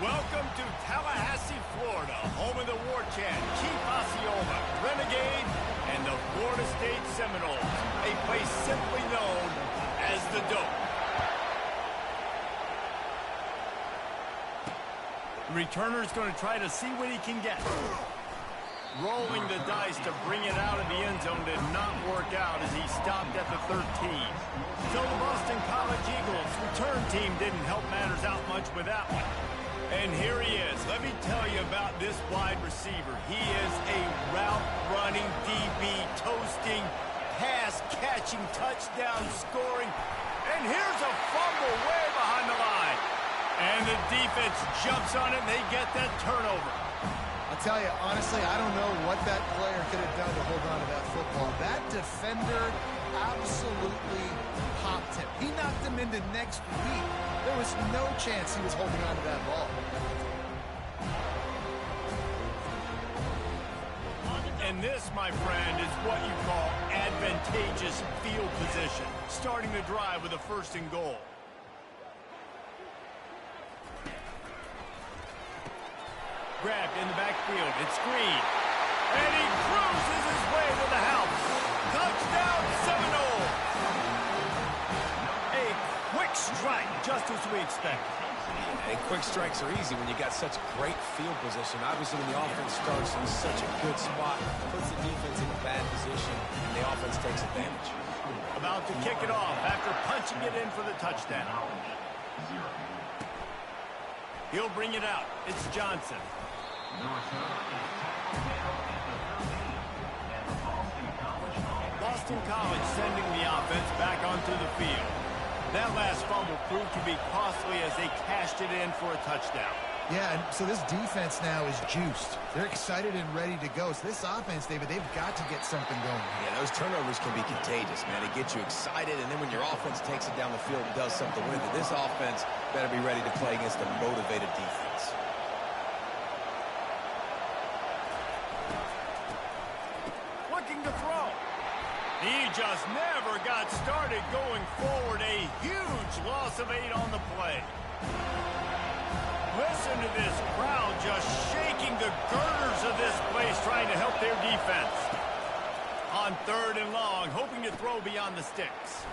Welcome to Tallahassee, Florida, home of the War Chant, Chief Osceola, Renegade, and the Florida State Seminoles, a place simply known as the Dope. The returner's going to try to see what he can get. Rolling the dice to bring it out of the end zone did not work out as he stopped at the 13. So the Boston College Eagles return team didn't help matters out much with that one. And here he is. Let me tell you about this wide receiver. He is a route-running DB, toasting, pass-catching, touchdown-scoring. And here's a fumble way behind the line. And the defense jumps on it, and they get that turnover. I'll tell you, honestly, I don't know what that player could have done to hold on to that football. That defender absolutely popped him. He knocked him into next week. There was no chance he was holding on to that ball. And this, my friend, is what you call advantageous field position. Starting the drive with a 1st and goal. Grabbed in the backfield. It's Green. And he cruises his way to the house. Touchdown, Seminoles. A quick strike, just as we expected. And quick strikes are easy when you got such great field position. Obviously, when the offense starts in such a good spot, puts the defense in a bad position, and the offense takes advantage. About to kick it off after punching it in for the touchdown. He'll bring it out. It's Johnson. Boston College sending the offense back onto the field. That last fumble proved to be costly as they cashed it in for a touchdown. Yeah, and so this defense now is juiced. They're excited and ready to go. So this offense, David, they've got to get something going. Yeah, those turnovers can be contagious, man. It gets you excited, and then when your offense takes it down the field and does something with it, this offense better be ready to play against a motivated defense. Looking to throw. He just never got started going forward. A huge loss of 8 on the play. Listen to this crowd just shaking the girders of this place trying to help their defense. On 3rd and long, hoping to throw beyond the sticks.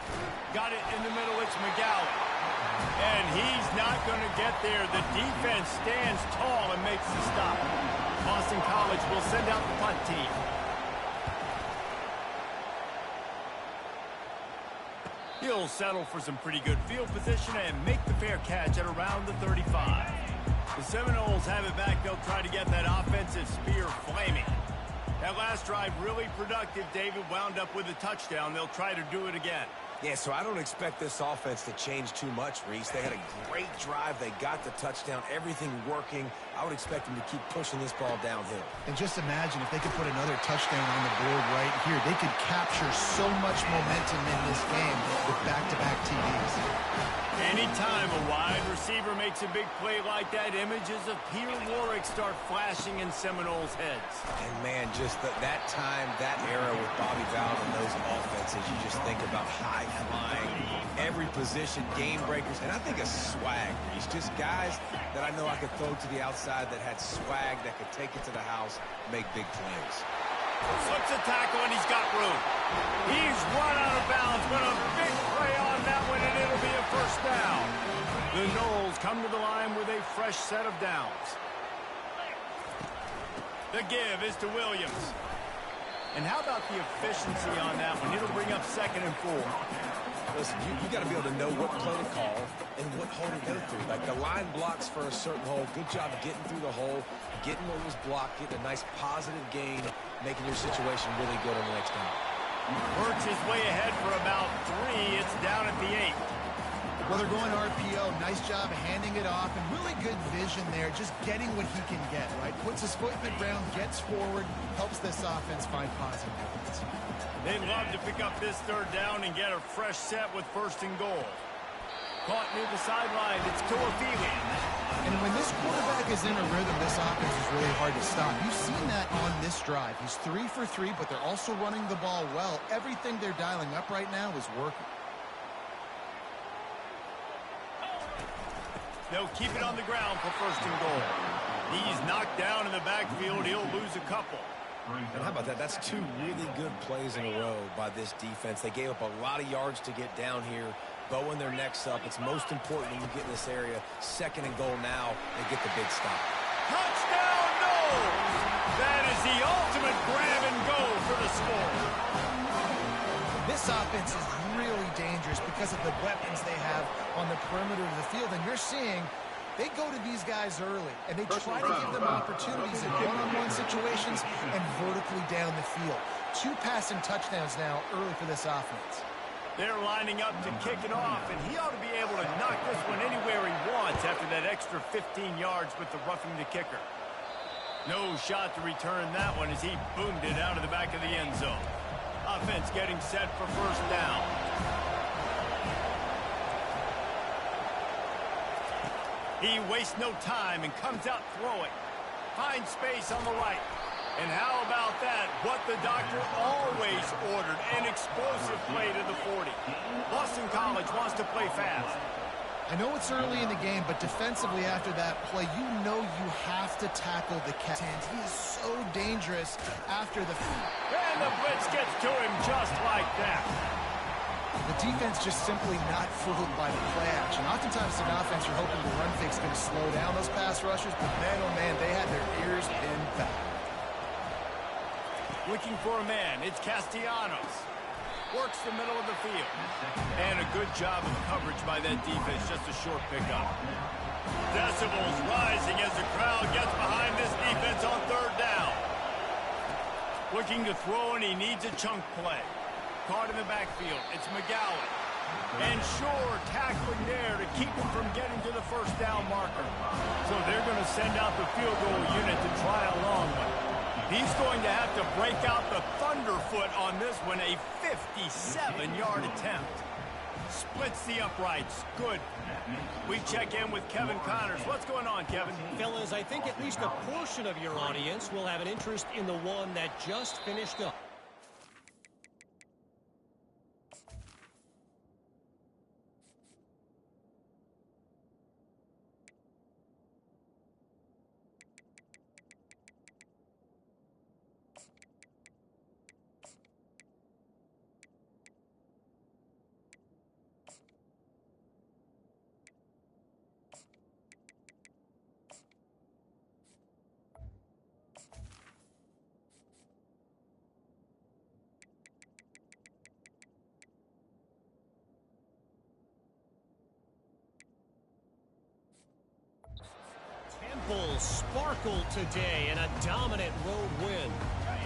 Got it in the middle, it's McGowan. And he's not going to get there. The defense stands tall and makes the stop. Boston College will send out the punt team. He'll settle for some pretty good field position and make the fair catch at around the 35. The Seminoles have it back. They'll try to get that offensive spear flaming. That last drive really productive. David wound up with a touchdown. They'll try to do it again. Yeah, so I don't expect this offense to change too much, Reese. They had a great drive. They got the touchdown. Everything working. I would expect them to keep pushing this ball downhill. And just imagine if they could put another touchdown on the board right here. They could capture so much momentum in this game with back-to-back TDs. Anytime a wide receiver makes a big play like that, images of Peter Warwick start flashing in Seminoles' heads. And, man, just that time, that era with Bobby Bowden and those offenses, you just think about high-flying, every position, game breakers, and I think a swag, Reese. Just guys that I know I could throw to the outside that had swag, that could take it to the house, make big plays. Slips a tackle, and he's got room. He's run out of bounds, but a big play on that one, and it'll be a 1st down. The Noles come to the line with a fresh set of downs. The give is to Williams. And how about the efficiency on that one? It'll bring up 2nd and 4. Listen, you got to be able to know what play to call and what hole to go through. Like the line blocks for a certain hole. Good job getting through the hole, getting what was blocked, getting a nice positive gain, making your situation really good on the next down. Works his way ahead for about 3. It's down at the 8. Well, they're going RPO. Nice job handing it off, and really good vision there, just getting what he can get, right? Puts his foot in the ground, gets forward, helps this offense find positive difference. They'd love to pick up this 3rd down and get a fresh set with 1st and goal. Caught near the sideline. It's Toafili. And when this quarterback is in a rhythm, this offense is really hard to stop. You've seen that on this drive. He's 3 for 3, but they're also running the ball well. Everything they're dialing up right now is working. They'll keep it on the ground for first and goal. He's knocked down in the backfield. He'll lose a couple. And how about that? That's two really good plays in a row by this defense. They gave up a lot of yards to get down here, bowing their necks up. It's most important when you get in this area. Second and goal now, they get the big stop. Touchdown, no! That is the ultimate grab and go for the score. This offense is really dangerous because of the weapons they have on the perimeter of the field. And you're seeing they go to these guys early, and they try to give them opportunities in one-on-one situations and vertically down the field. 2 passing touchdowns now early for this offense. They're lining up to kick it off, and he ought to be able to knock this one anywhere he wants after that extra 15 yards with the roughing the kicker. No shot to return that one as he boomed it out of the back of the end zone. Offense getting set for first down. He wastes no time and comes out throwing. Finds space on the right. And how about that? What the doctor always ordered, an explosive play to the 40. Boston College wants to play fast. I know it's early in the game, but defensively after that play, you know you have to tackle the cat. He is so dangerous after the... And the blitz gets to him just like that. The defense just simply not fooled by the play action. Oftentimes an offense you're hoping the run fake's going to slow down those pass rushers, but man, oh man, they had their ears pinned back. Looking for a man, it's Castellanos. Works the middle of the field. And a good job of coverage by that defense, just a short pickup. Decibels rising as the crowd gets behind this defense on third down. Looking to throw, and he needs a chunk play. Caught in the backfield, it's McGowan. And Shore tackling there to keep him from getting to the first down marker. So they're going to send out the field goal unit to try a long one. He's going to have to break out the thunderfoot on this one, a 57-yard attempt. Splits the uprights. Good. We check in with Kevin Connors. What's going on, Kevin? Fellas, I think at least a portion of your audience will have an interest in the one that just finished up. Sparkled today in a dominant road win.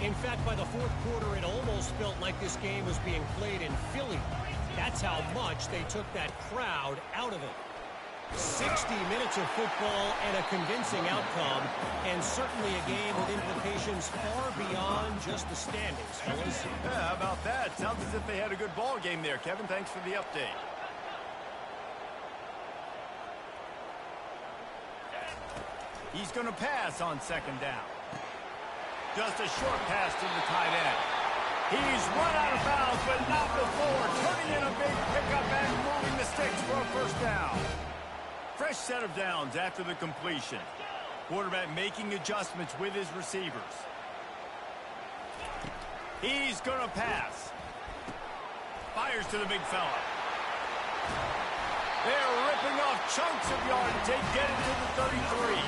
In fact, by the fourth quarter, it almost felt like this game was being played in Philly. That's how much they took that crowd out of it. 60 minutes of football and a convincing outcome, and certainly a game with implications far beyond just the standings, fellas. Yeah, how about that? Sounds as if they had a good ball game there, Kevin. Thanks for the update. He's going to pass on second down. Just a short pass to the tight end. He's run out of bounds, but not before. Turning in a big pickup and moving the sticks for a first down. Fresh set of downs after the completion. Quarterback making adjustments with his receivers. He's going to pass. Fires to the big fella. They're ripping off chunks of yardage. They get it to the 33.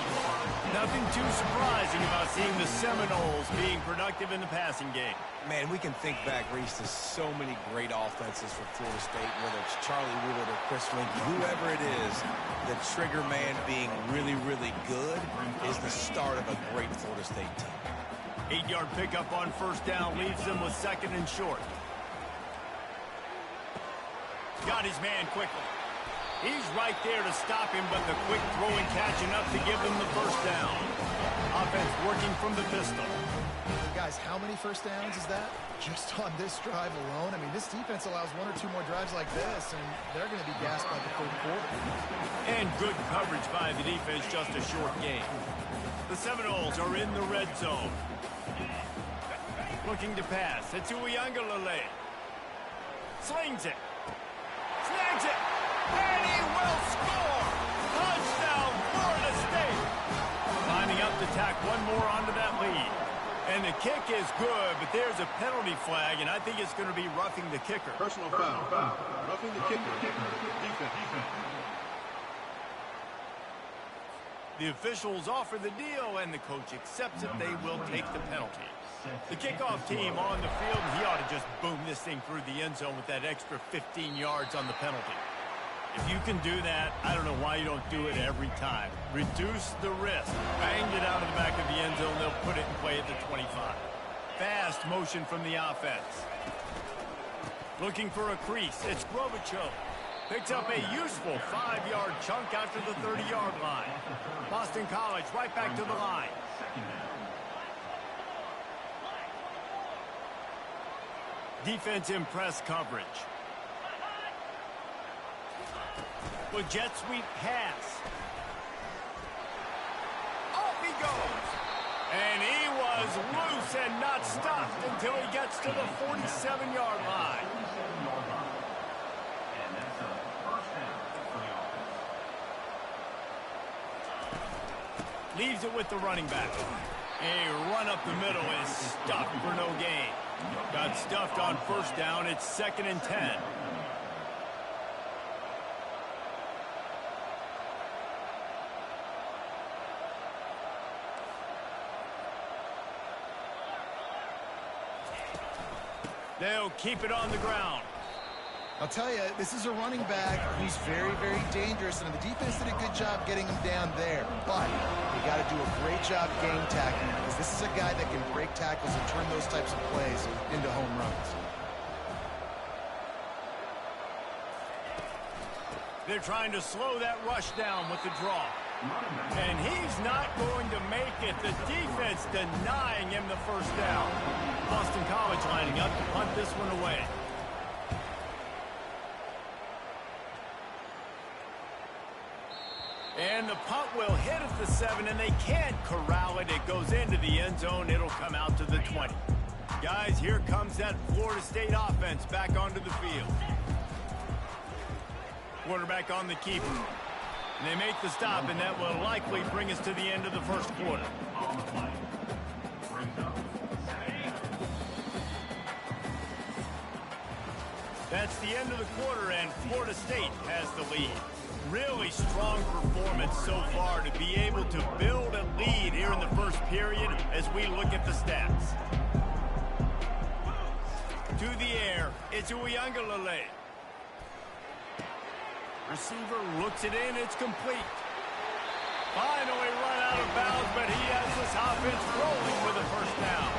Nothing too surprising about seeing the Seminoles being productive in the passing game. Man, we can think back, Reese, to so many great offenses for Florida State, whether it's Charlie Wood or Chris Linky, whoever it is, the trigger man being really, really good is the start of a great Florida State team. 8-yard pickup on first down leaves them with second and short. Got his man quickly. He's right there to stop him, but the quick throwing catching up to give them the first down. Offense working from the pistol. Guys, how many first downs is that? Just on this drive alone? I mean, this defense allows 1 or 2 more drives like this, and they're going to be gassed by the third quarter. And good coverage by the defense, just a short game. The Seminoles are in the red zone. Looking to pass. It's Uiagalelei. Slings it. Snags it. And he will score! Touchdown! And the kick is good, but there's a penalty flag, and I think it's going to be roughing the kicker. Personal foul. Roughing the kicker. Defense. The officials offer the deal, and the coach accepts it. They will take the penalty. The kickoff team on the field, he ought to just boom this thing through the end zone with that extra 15 yards on the penalty. If you can do that, I don't know why you don't do it every time. Reduce the risk. Bang it out of the back of the end zone. They'll put it in play at the 25. Fast motion from the offense. Looking for a crease. It's Grovicho. Picks up a useful 5-yard chunk out to the 30-yard line. Boston College right back to the line. Defense in press coverage. With jet sweep pass. Off he goes. And he was loose and not stopped until he gets to the 47-yard line. Leaves it with the running back. A run up the middle is stuffed for no gain. Got stuffed on first down. It's 2nd and 10. They'll keep it on the ground. I'll tell you, this is a running back who's very, very dangerous, and the defense did a good job getting him down there. But you got to do a great job game tackling, because this is a guy that can break tackles and turn those types of plays into home runs. They're trying to slow that rush down with the draw. And he's not going to make it. The defense denying him the first down. Boston College lining up to punt this one away. And the punt will hit at the 7, and they can't corral it. It goes into the end zone. It'll come out to the 20. Guys, here comes that Florida State offense back onto the field. Quarterback on the keeper. And they make the stop, and that will likely bring us to the end of the first quarter. That's the end of the quarter, and Florida State has the lead. Really strong performance so far to be able to build a lead here in the first period as we look at the stats. To the air, it's Uiagalelei. Receiver looks it in, it's complete. Finally run out of bounds, but he has this offense rolling with a first down.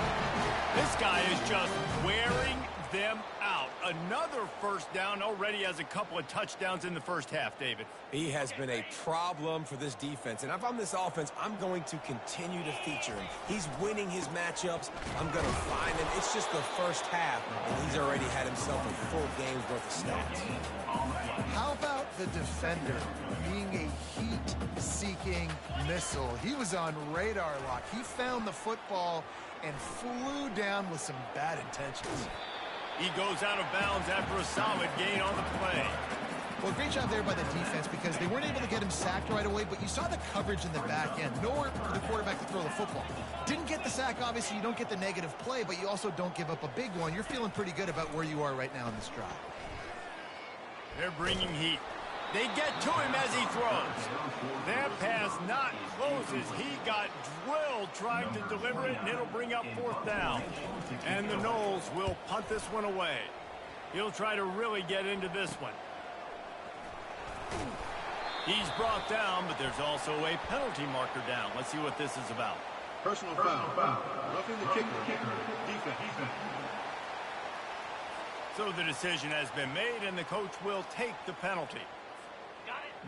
This guy is just wearing them out. Another first down, already has a couple of touchdowns in the first half, David. He has been a problem for this defense, and if I'm this offense, I'm going to continue to feature him. He's winning his matchups. I'm going to find him. It's just the first half, and he's already had himself a full game's worth of stats. How about the defender being a heat-seeking missile? He was on radar lock. He found the football and flew down with some bad intentions. He goes out of bounds after a solid gain on the play. Well, great job there by the defense, because they weren't able to get him sacked right away, but you saw the coverage in the back end. Nowhere for the quarterback to throw the football. Didn't get the sack, obviously. You don't get the negative play, but you also don't give up a big one. You're feeling pretty good about where you are right now in this drive. They're bringing heat. They get to him as he throws. That pass not closes. He got drilled trying to deliver it, and it'll bring up fourth down. And the Noles will punt this one away. He'll try to really get into this one. He's brought down, but there's also a penalty marker down. Let's see what this is about. Personal foul. Roughing the kicker. Defense. So the decision has been made, and the coach will take the penalty.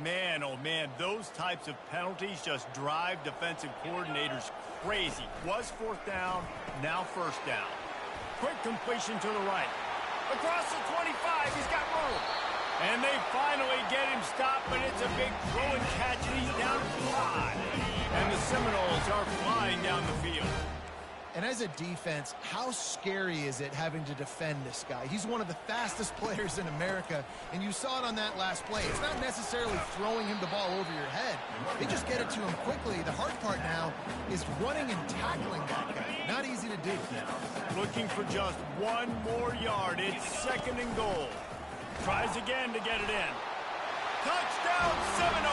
Man, oh man, those types of penalties just drive defensive coordinators crazy. Was fourth down, now first down. Quick completion to the right. Across the 25, he's got room. And they finally get him stopped, but it's a big throw and catch, and he's down at the 5. And the Seminoles are flying down the field. And as a defense, how scary is it having to defend this guy? He's one of the fastest players in America, and you saw it on that last play. It's not necessarily throwing him the ball over your head. They just get it to him quickly. The hard part now is running and tackling that guy. Not easy to do. Looking for just one more yard. It's 2nd and goal. Tries again to get it in. Touchdown, 7-0.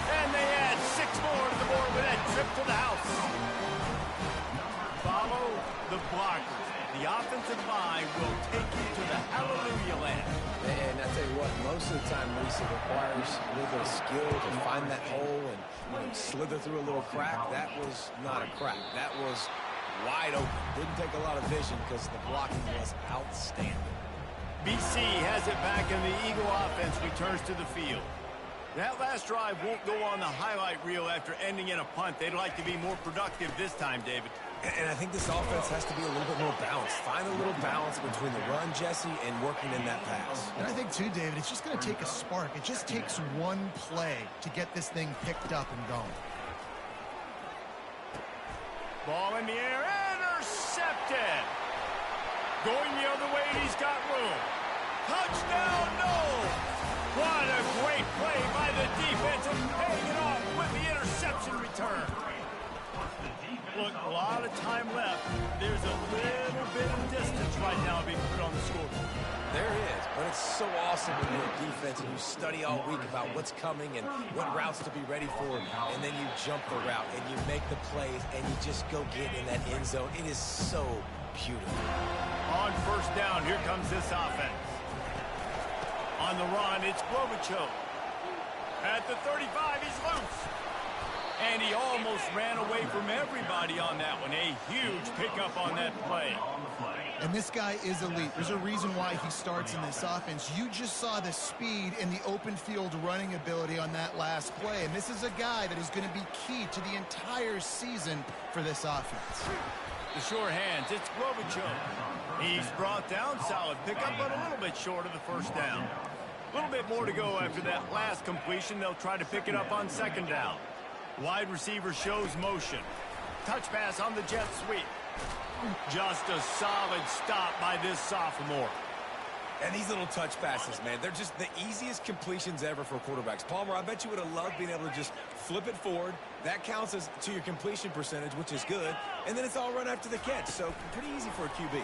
And they add 6 more to the board with that trip to the house. Follow the blockers. The offensive line will take you to the hallelujah land. And I tell you what, most of the time, Reese, it requires a little bit of skill to find that hole and slither through a little crack. That was not a crack. That was wide open. Didn't take a lot of vision because the blocking was outstanding. BC has it back, and the Eagle offense returns to the field. That last drive won't go on the highlight reel after ending in a punt. They'd like to be more productive this time, David. And I think this offense has to be a little bit more balanced. Find a little balance between the run, Jesse, and working in that pass. And I think, too, David, it's just going to take a spark. It just takes one play to get this thing picked up and going. Ball in the air, intercepted. Going the other way, and he's got room. Touchdown, no! What a great play by the defense and paying it off with the interception return. Look, a lot of time left. There's a little bit of distance right now being put on the scoreboard. There is, but it's so awesome when you're a defense and you study all week about what's coming and what routes to be ready for, and then you jump the route and you make the plays and you just go get in that end zone. It is so beautiful. On 1st down, here comes this offense. On the run, it's Globichuk. At the 35, he's loose. And he almost ran away from everybody on that one. A huge pickup on that play. And this guy is elite. There's a reason why he starts in this offense. You just saw the speed and the open field running ability on that last play. And this is a guy that is going to be key to the entire season for this offense. The sure hands, it's Globichuk. He's brought down, solid pickup, but a little bit short of the 1st down. A little bit more to go after that last completion. They'll try to pick it up on 2nd down. Wide receiver shows motion. Touch pass on the jet sweep. Just a solid stop by this sophomore. And these little touch passes, man, they're just the easiest completions ever for quarterbacks. Palmer, I bet you would have loved being able to just flip it forward. That counts as to your completion percentage, which is good. And then it's all run after the catch, so pretty easy for a QB.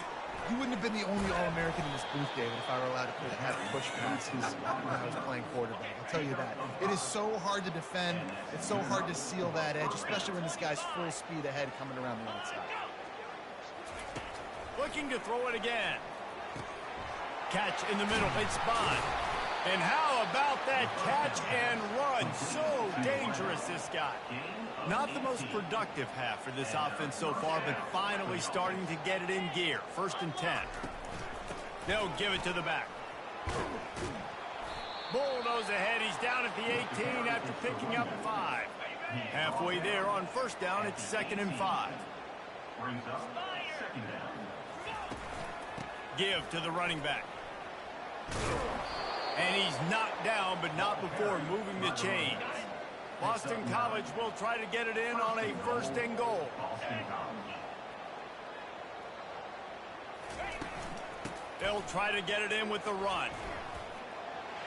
You wouldn't have been the only All-American in this booth, David, if I were allowed to have push passes when I was playing quarterback. I'll tell you that. It is so hard to defend. It's so hard to seal that edge, especially when this guy's full speed ahead coming around the outside. Looking to throw it again. Catch in the middle. It's Bond. And how about that catch and run? So dangerous, this guy. Not the most productive half for this offense so far, but finally starting to get it in gear. 1st and 10. They'll give it to the back. Bulldoze ahead. He's down at the 18 after picking up 5. Halfway there on 1st down, it's 2nd and 5. Give to the running back. And he's knocked down, but not before moving the chains. Boston College will try to get it in on a 1st and goal. They'll try to get it in with the run.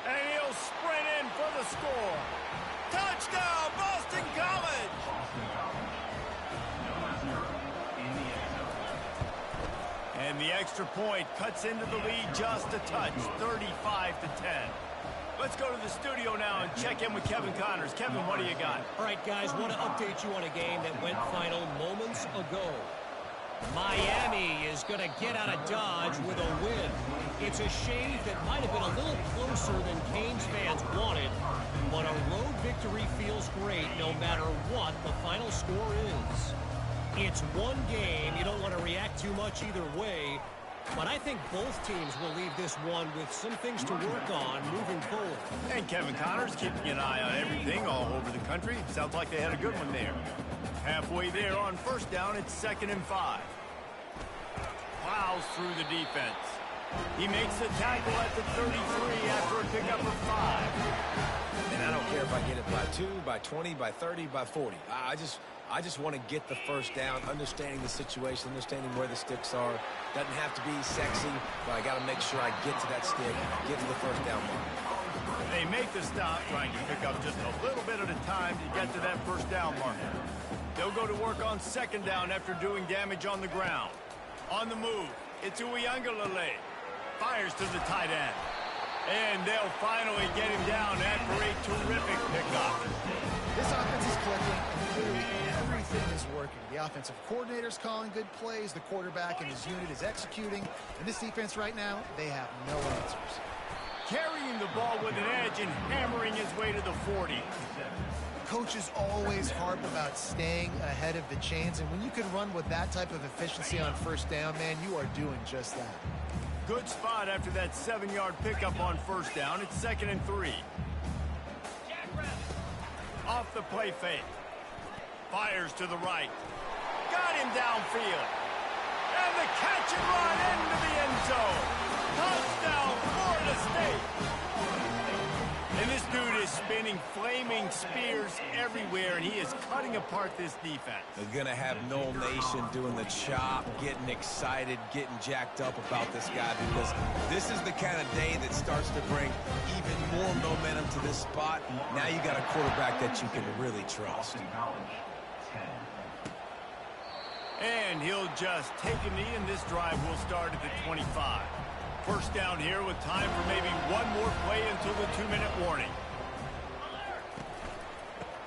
And he'll sprint in for the score. Touchdown, Boston College! And the extra point cuts into the lead just a touch, 35-10. Let's go to the studio now and check in with Kevin Connors. Kevin, what do you got? All right, guys, want to update you on a game that went final moments ago. Miami is going to get out of Dodge with a win. It's a shave that might have been a little closer than Canes fans wanted, but a road victory feels great no matter what the final score is. It's one game. You don't want to react too much either way. But I think both teams will leave this one with some things to work on moving forward. And Kevin Connors keeping an eye on everything all over the country. Sounds like they had a good one there. Halfway there on 1st down, it's 2nd and 5. Plows through the defense. He makes the tackle at the 33 after a pickup of 5. And I don't care if I get it by 2, by 20, by 30, by 40. I just I just want to get the first down, understanding the situation, understanding where the sticks are. Doesn't have to be sexy, but I got to make sure I get to that stick, get to the first down mark. They make the stop, trying to pick up just a little bit at a time to get to that first down marker. They'll go to work on second down after doing damage on the ground. On the move, it's Uiagalelei. Fires to the tight end. And they'll finally get him down after a terrific pickup. This offense is clicking, and clearly everything is working. The offensive coordinator's calling good plays, the quarterback and his unit is executing, and this defense right now, they have no answers. Carrying the ball with an edge and hammering his way to the 40. Coaches always harp about staying ahead of the chains, and when you can run with that type of efficiency on first down, man, you are doing just that. Good spot after that 7-yard pickup on first down. It's 2nd and 3. Off the play fake. Fires to the right. Got him downfield. And the catch and run into the end zone. Touchdown, Florida State. And this dude is spinning flaming spears everywhere, and he is cutting apart this defense. They're going to have Noel Nation doing the chop, getting excited, getting jacked up about this guy, because this is the kind of day that starts to bring even more momentum to this spot. Now you got a quarterback that you can really trust. And he'll just take a knee, and this drive will start at the 25. First down here with time for maybe one more play until the 2-minute warning.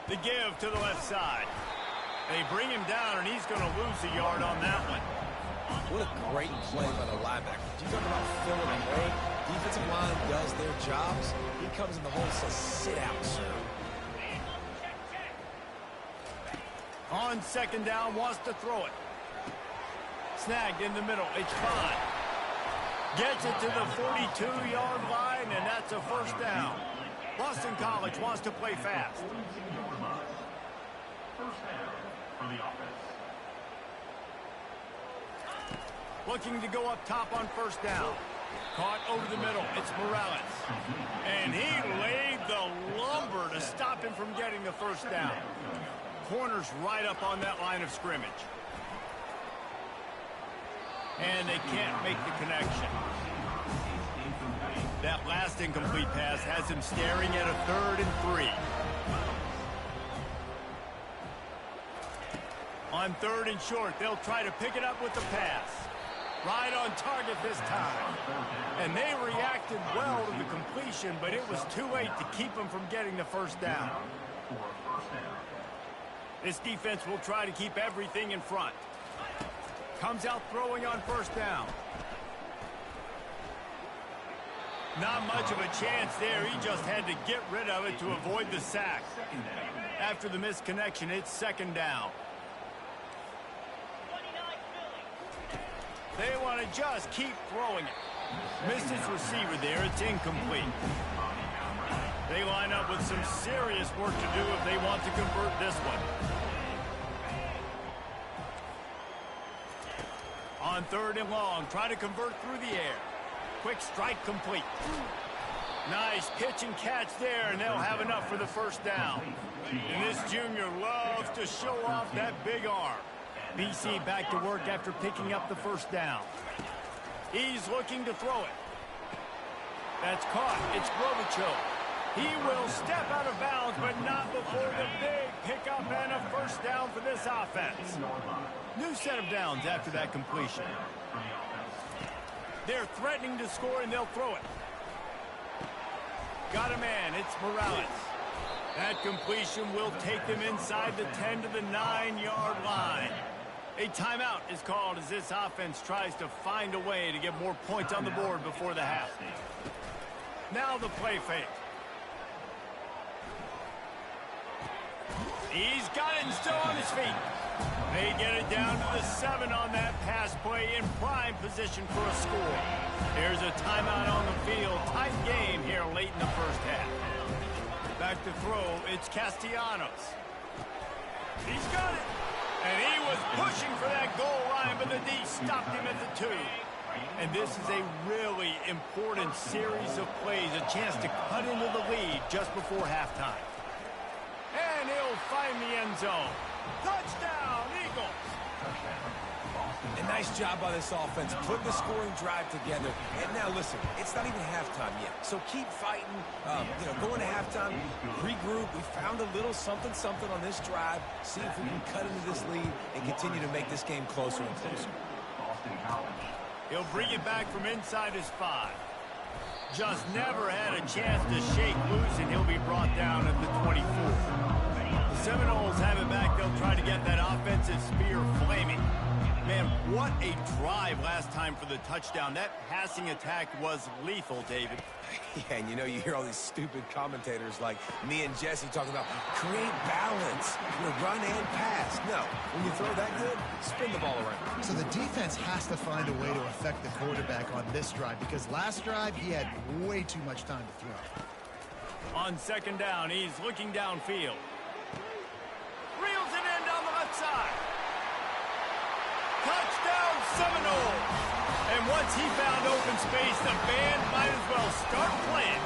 The give to the left side. They bring him down, and he's going to lose a yard on that one. What a great play by the linebacker. You talk about filling a hole. Defensive line does their jobs. He comes in the hole and says, sit out, sir. On second down, wants to throw it. Snagged in the middle. It's fine. Gets it to the 42-yard line, and that's a first down. Boston College wants to play fast. First down for the offense. Looking to go up top on first down. Caught over the middle. It's Morales. And he laid the lumber to stop him from getting the first down. Corners right up on that line of scrimmage. And they can't make the connection. That last incomplete pass has him staring at a 3rd and 3. On 3rd and short, they'll try to pick it up with the pass. Right on target this time. And they reacted well to the completion, but it was too late to keep them from getting the first down. This defense will try to keep everything in front. Comes out throwing on first down. Not much of a chance there. He just had to get rid of it to avoid the sack. After the misconnection, it's second down. They want to just keep throwing it. Missed his receiver there. It's incomplete. They line up with some serious work to do if they want to convert this one. On 3rd and long, try to convert through the air. Quick strike complete. Nice pitch and catch there, and they'll have enough for the first down. And this junior loves to show off that big arm. BC back to work after picking up the first down. He's looking to throw it. That's caught. It's Grovicho. He will step out of bounds, but not before the big pickup and a first down for this offense. New set of downs after that completion. They're threatening to score, and they'll throw it. Got a man. It's Morales. That completion will take them inside the 10 to the 9-yard line. A timeout is called as this offense tries to find a way to get more points on the board before the half. Now the play fake. He's got it and still on his feet. They get it down to the 7 on that pass play in prime position for a score. There's a timeout on the field. Tight game here late in the first half. Back to throw, it's Castellanos. He's got it. And he was pushing for that goal line, but the D stopped him at the 2. And this is a really important series of plays, a chance to cut into the lead just before halftime. And he'll find the end zone. Touchdown! Nice job by this offense, putting the scoring drive together. And now, listen, it's not even halftime yet. So keep fighting, going to halftime, regroup. We found a little something on this drive. See if we can cut into this lead and continue to make this game closer and closer. He'll bring it back from inside his 5. Just never had a chance to shake loose, and he'll be brought down at the 24. The Seminoles have it back. They'll try to get that offensive spear flaming. Man, what a drive last time for the touchdown. That passing attack was lethal, David. Yeah, and you hear all these stupid commentators like me and Jesse talking about create balance, run and pass. No, when you throw that good, spin the ball around. So the defense has to find a way to affect the quarterback on this drive, because last drive he had way too much time to throw. On second down, he's looking downfield. Reels it in down the left side. Touchdown Seminoles! And once he found open space, the band might as well start playing.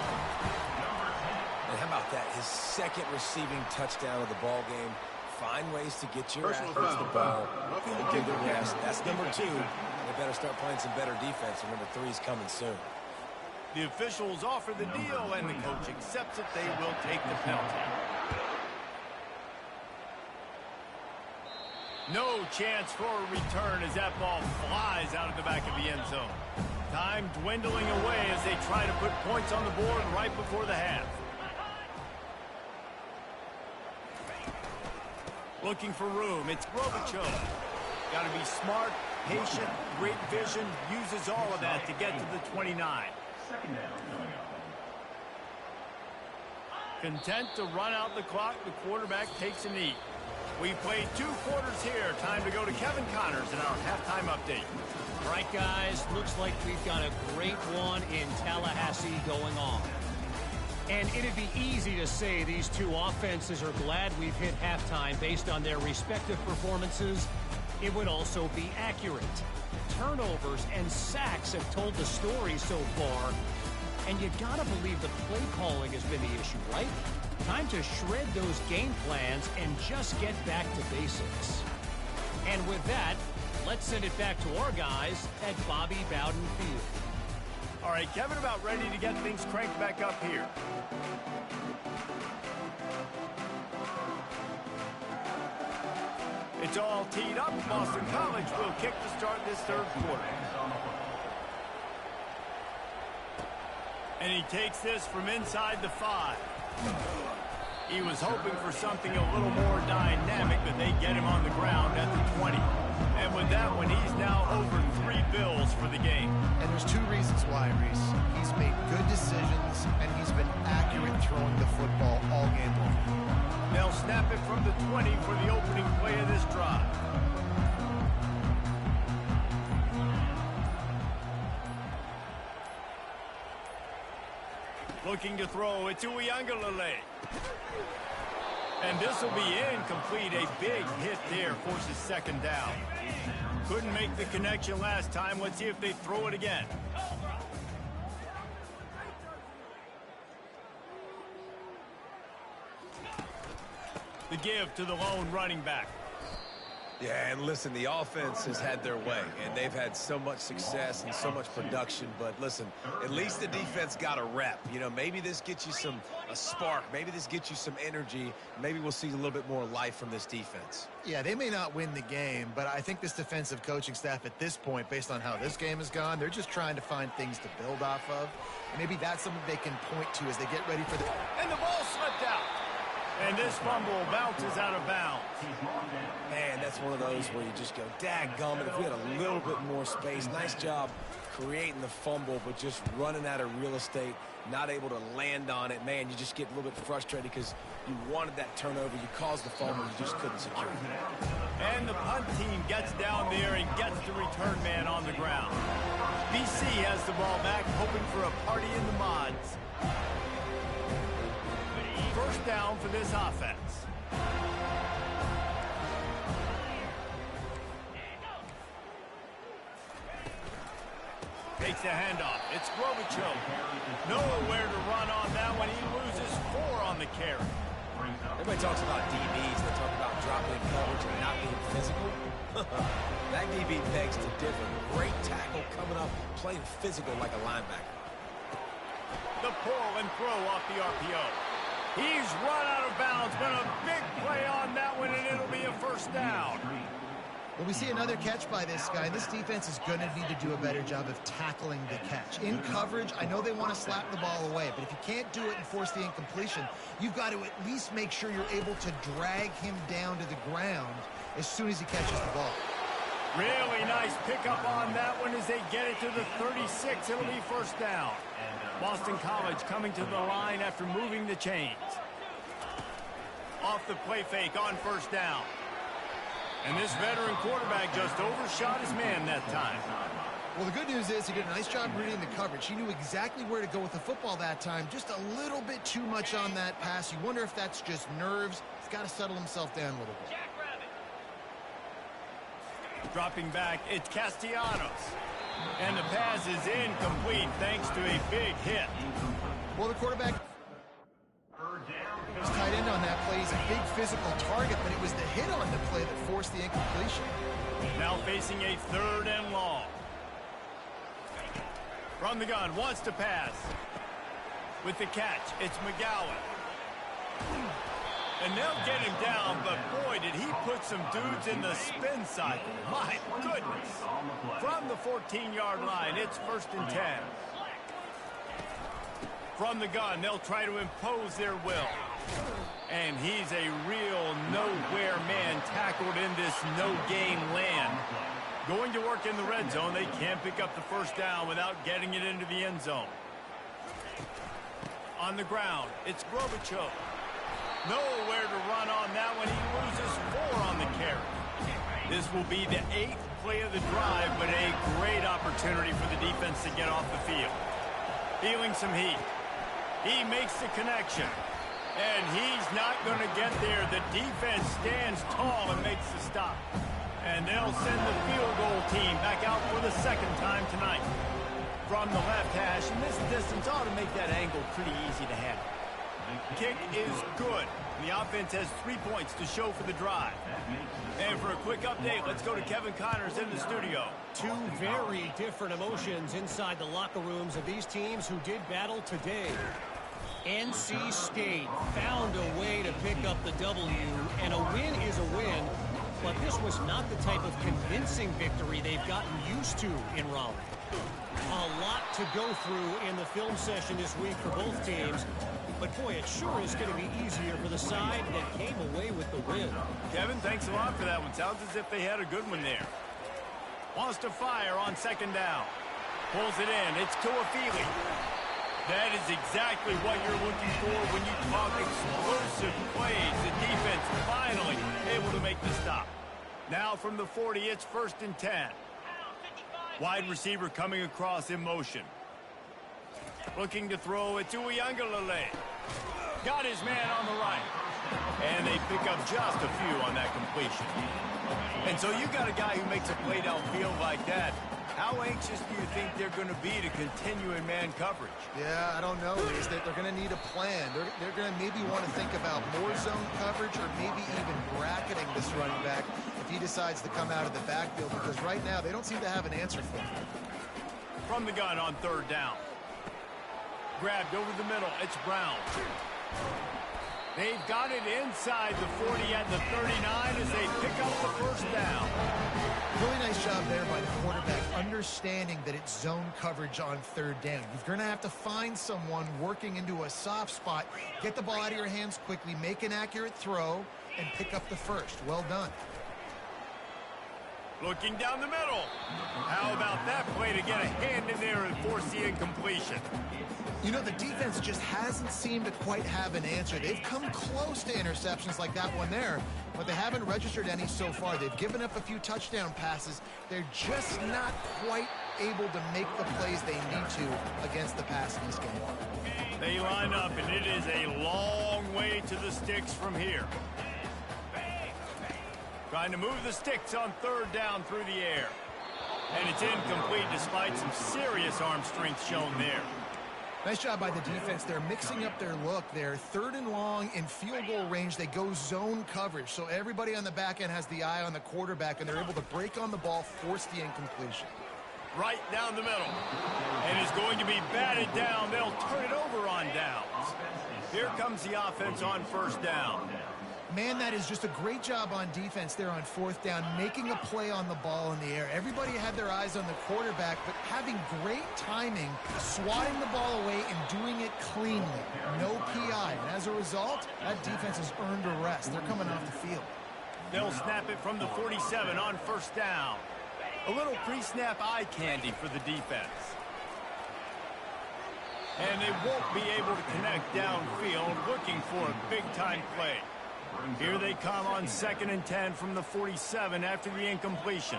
And how about that? His second receiving touchdown of the ball game. Find ways to get your athletes the ball. Don't give the rest. That's number 2. They better start playing some better defense, and number 3 is coming soon. The officials offer the deal, and the coach accepts it. They will take the penalty. No chance for a return as that ball flies out of the back of the end zone. Time dwindling away as they try to put points on the board right before the half. Looking for room, it's Grovichov. Got to be smart, patient, great vision, uses all of that to get to the 29. Content to run out the clock, the quarterback takes a knee. We've played 2 quarters here. Time to go to Kevin Connors in our halftime update. All right, guys, looks like we've got a great one in Tallahassee going on. And it'd be easy to say these two offenses are glad we've hit halftime based on their respective performances. It would also be accurate. Turnovers and sacks have told the story so far. And you gotta believe the play calling has been the issue, right? Time to shred those game plans and just get back to basics. And with that, let's send it back to our guys at Bobby Bowden Field. All right, Kevin, about ready to get things cranked back up here. It's all teed up. Boston College will kick to start this third quarter. And he takes this from inside the 5. He was hoping for something a little more dynamic, but they get him on the ground at the 20. And with that one, he's now over 3 bills for the game. And there's 2 reasons why, Reese. He's made good decisions, and he's been accurate throwing the football all game long. They'll snap it from the 20 for the opening play of this drive. Looking to throw, it's Uiagalelei. And this will be incomplete. A big hit there forces second down. Couldn't make the connection last time. Let's see if they throw it again. The give to the lone running back. Yeah, and listen, the offense has had their way, and they've had so much success and so much production. But listen, at least the defense got a rep. You know, maybe this gets you a spark. Maybe this gets you some energy. Maybe we'll see a little bit more life from this defense. Yeah, they may not win the game, but I think this defensive coaching staff at this point, based on how this game has gone, they're just trying to find things to build off of. And maybe that's something they can point to as they get ready for the... And the ball slipped out. And this fumble bounces out of bounds. Man, that's one of those where you just go, dadgummit, if we had a little bit more space. Nice job creating the fumble, but just running out of real estate, not able to land on it. Man, you just get a little bit frustrated because you wanted that turnover. You caused the fumble, you just couldn't secure it. And the punt team gets down there and gets the return man on the ground. BC has the ball back, hoping for a party in the mods. First down for this offense. Takes the handoff. It's Grovichov. Nowhere to run on that one. He loses 4 on the carry. Everybody talks about DBs. They talk about dropping in coverage and not being physical. That DB begs to differ. Great tackle coming up, playing physical like a linebacker. The pull and throw off the RPO. He's run out of bounds, but a big play on that one, and it'll be a first down. Well, we see another catch by this guy. This defense is going to need to do a better job of tackling the catch. In coverage, I know they want to slap the ball away, but if you can't do it and force the incompletion, you've got to at least make sure you're able to drag him down to the ground as soon as he catches the ball. Really nice pickup on that one as they get it to the 36. It'll be first down. Boston College coming to the line after moving the chains. Off the play fake on first down. And this veteran quarterback just overshot his man that time. Well, the good news is he did a nice job reading the coverage. He knew exactly where to go with the football that time. Just a little bit too much on that pass. You wonder if that's just nerves. He's got to settle himself down a little bit. Dropping back, it's Castellanos. And the pass is incomplete thanks to a big hit. Well, the quarterback was tight end on that play. He's a big physical target, but it was the hit on the play that forced the incompletion. Now facing a third and long. From the gun, wants to pass. With the catch, it's McGowan. And they'll get him down, but boy, did he put some dudes in the spin cycle. My goodness. From the 14-yard line, it's first and 10. From the gun, they'll try to impose their will. And he's a real nowhere man tackled in this no-gain land. Going to work in the red zone, they can't pick up the first down without getting it into the end zone. On the ground, it's Grobichuk. Nowhere to run on that one. He loses 4 on the carry. This will be the 8th play of the drive, but a great opportunity for the defense to get off the field. Feeling some heat. He makes the connection. And he's not going to get there. The defense stands tall and makes the stop. And they'll send the field goal team back out for the second time tonight. From the left hash, and this distance ought to make that angle pretty easy to handle. Kick is good. The offense has 3 points to show for the drive. And for a quick update, let's go to Kevin Connors in the studio. Two very different emotions inside the locker rooms of these teams who did battle today. NC State found a way to pick up the W, and a win is a win, but this was not the type of convincing victory they've gotten used to in Raleigh. A lot to go through in the film session this week for both teams, but boy, it sure is going to be easier for the side that came away with the win. Kevin, thanks a lot for that one. Sounds as if they had a good one there. Wants to fire on second down. Pulls it in. It's Tuafili. That is exactly what you're looking for when you talk explosive plays. The defense finally able to make the stop. Now from the 40, it's first and 10. Wide receiver coming across in motion. Looking to throw it to Uiagalelei. Got his man on the right. And they pick up just a few on that completion. And so you got a guy who makes a play downfield like that. How anxious do you think they're going to be to continue in man coverage? Yeah, I don't know. They're going to need a plan. They're going to maybe want to think about more zone coverage or maybe even bracketing this running back if he decides to come out of the backfield, because right now they don't seem to have an answer for him. From the gun on third down. Grabbed over the middle. It's Brown. They've got it inside the 40 at the 39 as they pick up the first down. Really nice job there by the quarterback, understanding that it's zone coverage on third down. You're going to have to find someone working into a soft spot, get the ball out of your hands quickly, make an accurate throw, and pick up the first. Well done. Looking down the middle. How about that play to get a hand in there and force the incompletion? You know, the defense just hasn't seemed to quite have an answer. They've come close to interceptions like that one there, but they haven't registered any so far. They've given up a few touchdown passes. They're just not quite able to make the plays they need to against the pass in this game. They line up, and it is a long way to the sticks from here. Trying to move the sticks on third down through the air. And it's incomplete despite some serious arm strength shown there. Nice job by the defense. They're mixing up their look. They're 3rd and long in field goal range. They go zone coverage. So everybody on the back end has the eye on the quarterback, and they're able to break on the ball, force the incompletion. Right down the middle. And is going to be batted down. They'll turn it over on downs. Here comes the offense on 1st down. Man, that is just a great job on defense there on 4th down, making a play on the ball in the air. Everybody had their eyes on the quarterback, but having great timing, swatting the ball away and doing it cleanly. No PI. And as a result, that defense has earned a rest. They're coming off the field. They'll snap it from the 47 on 1st down. A little pre-snap eye candy for the defense. And they won't be able to connect downfield, looking for a big-time play. Here they come on 2nd and 10 from the 47 after the incompletion.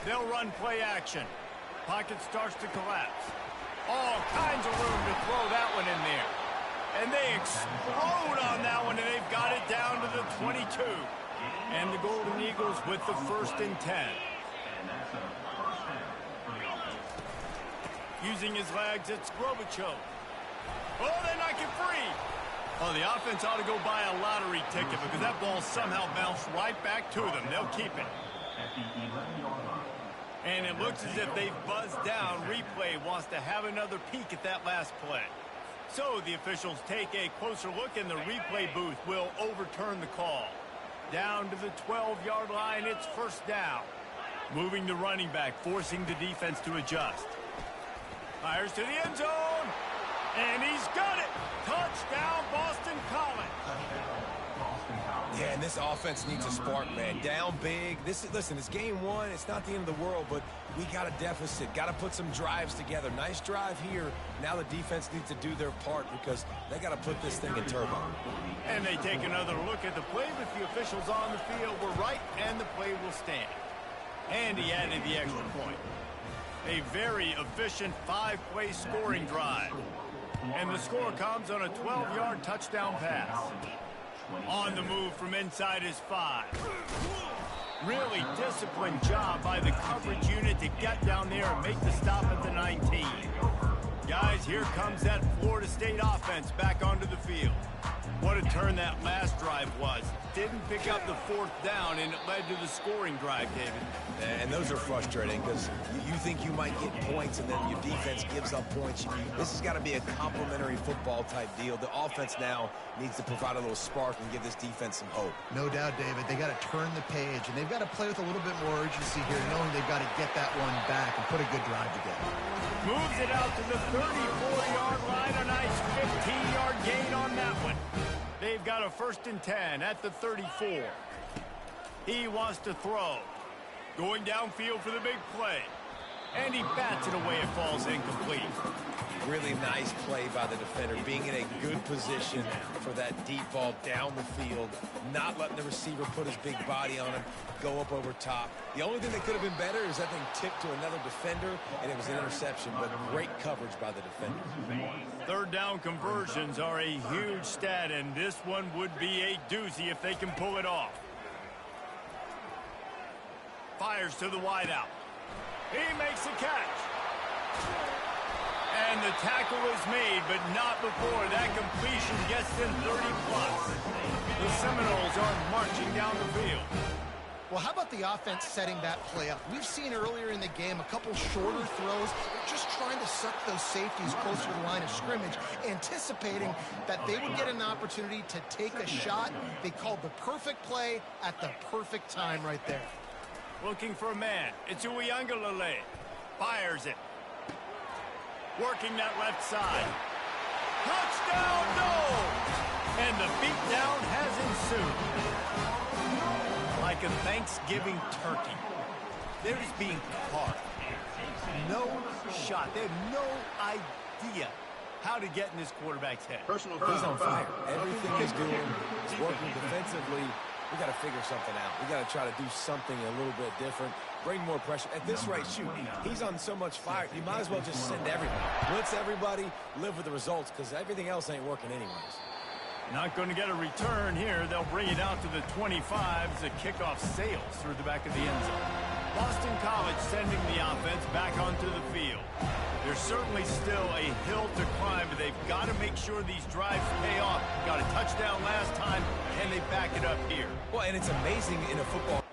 They'll run play action. Pocket starts to collapse. All kinds of room to throw that one in there. And they explode on that one, and they've got it down to the 22. And the Golden Eagles with the 1st and 10. Using his legs, it's Grobichov. Oh, they knock it free. Oh, the offense ought to go buy a lottery ticket because that ball somehow bounced right back to them. They'll keep it. And it looks as if they've buzzed down. Replay wants to have another peek at that last play. So the officials take a closer look, and the replay booth will overturn the call. Down to the 12-yard line, it's 1st down. Moving the running back, forcing the defense to adjust. Fires to the end zone. And he's got it. Touchdown, Boston College. Yeah, and this offense needs a spark, man. Down big. Listen, it's game 1. It's not the end of the world, but we got a deficit. Got to put some drives together. Nice drive here. Now the defense needs to do their part because they got to put this thing in turbo. And they take another look at the play, but the officials on the field were right, and the play will stand. And he added the extra point. A very efficient 5-play scoring drive. And the score comes on a 12-yard touchdown pass. On the move from inside his 5. Really disciplined job by the coverage unit to get down there and make the stop at the 19. Guys, here comes that Florida State offense back onto the field. What a turn that last drive was. Didn't pick up the 4th down, and it led to the scoring drive, David. And those are frustrating because you think you might get points, and then your defense gives up points. This has got to be a complimentary football type deal. The offense now needs to provide a little spark and give this defense some hope. No doubt, David. They got to turn the page, and they've got to play with a little bit more urgency here, knowing they've got to get that one back and put a good drive together. Moves it out to the 34-yard line. A nice 15-yard gain on that one. They've got a 1st and 10 at the 34. He wants to throw. Going downfield for the big play. And he bats it away. It falls incomplete. Really nice play by the defender, being in a good position for that deep ball down the field, not letting the receiver put his big body on him, go up over top. The only thing that could have been better is that thing tipped to another defender, and it was an interception, but great coverage by the defender. 3rd down conversions are a huge stat, and this one would be a doozy if they can pull it off. Fires to the wideout. He makes a catch. And the tackle is made, but not before that completion gets them 30+. The Seminoles are marching down the field. Well, how about the offense setting that play up? We've seen earlier in the game a couple shorter throws, just trying to suck those safeties closer to the line of scrimmage, anticipating that they would get an opportunity to take a shot. They called the perfect play at the perfect time right there. Looking for a man. It's Uiagalelei. Fires it. Working that left side. Touchdown, no! And the beatdown has ensued. Like a Thanksgiving turkey. They're just being caught. No shot. They have no idea how to get in this quarterback's head. Personal He's on foul. fire. Everything he's doing is working defensively. We got to figure something out. We got to try to do something a little bit different. Bring more pressure. At this rate, shoot, he's on so much fire, you might as well just send everybody. Blitz everybody, live with the results, because everything else ain't working anyways. Not going to get a return here. They'll bring it out to the 25 as the kickoff sails through the back of the end zone. Boston College sending the offense back onto the field. There's certainly still a hill to climb, but they've got to make sure these drives pay off. Got a touchdown last time, and they back it up here. Well, and it's amazing in a football.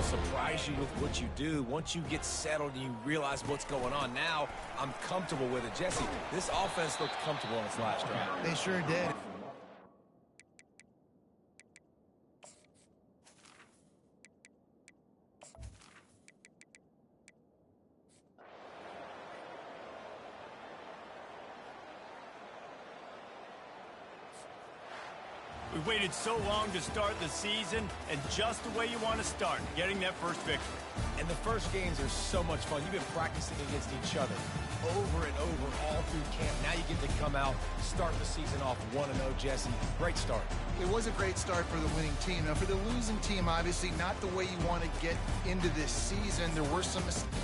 will surprise you with what you do. Once you get settled and you realize what's going on, now I'm comfortable with it. Jesse, this offense looked comfortable on its last drive. They sure did. We waited so long to start the season, and just the way you want to start, getting that first victory. And the first games are so much fun. You've been practicing against each other over and over all through camp. Now you get to come out, start the season off 1-0, Jesse. Great start. It was a great start for the winning team. Now, for the losing team, obviously not the way you want to get into this season. There were some mistakes.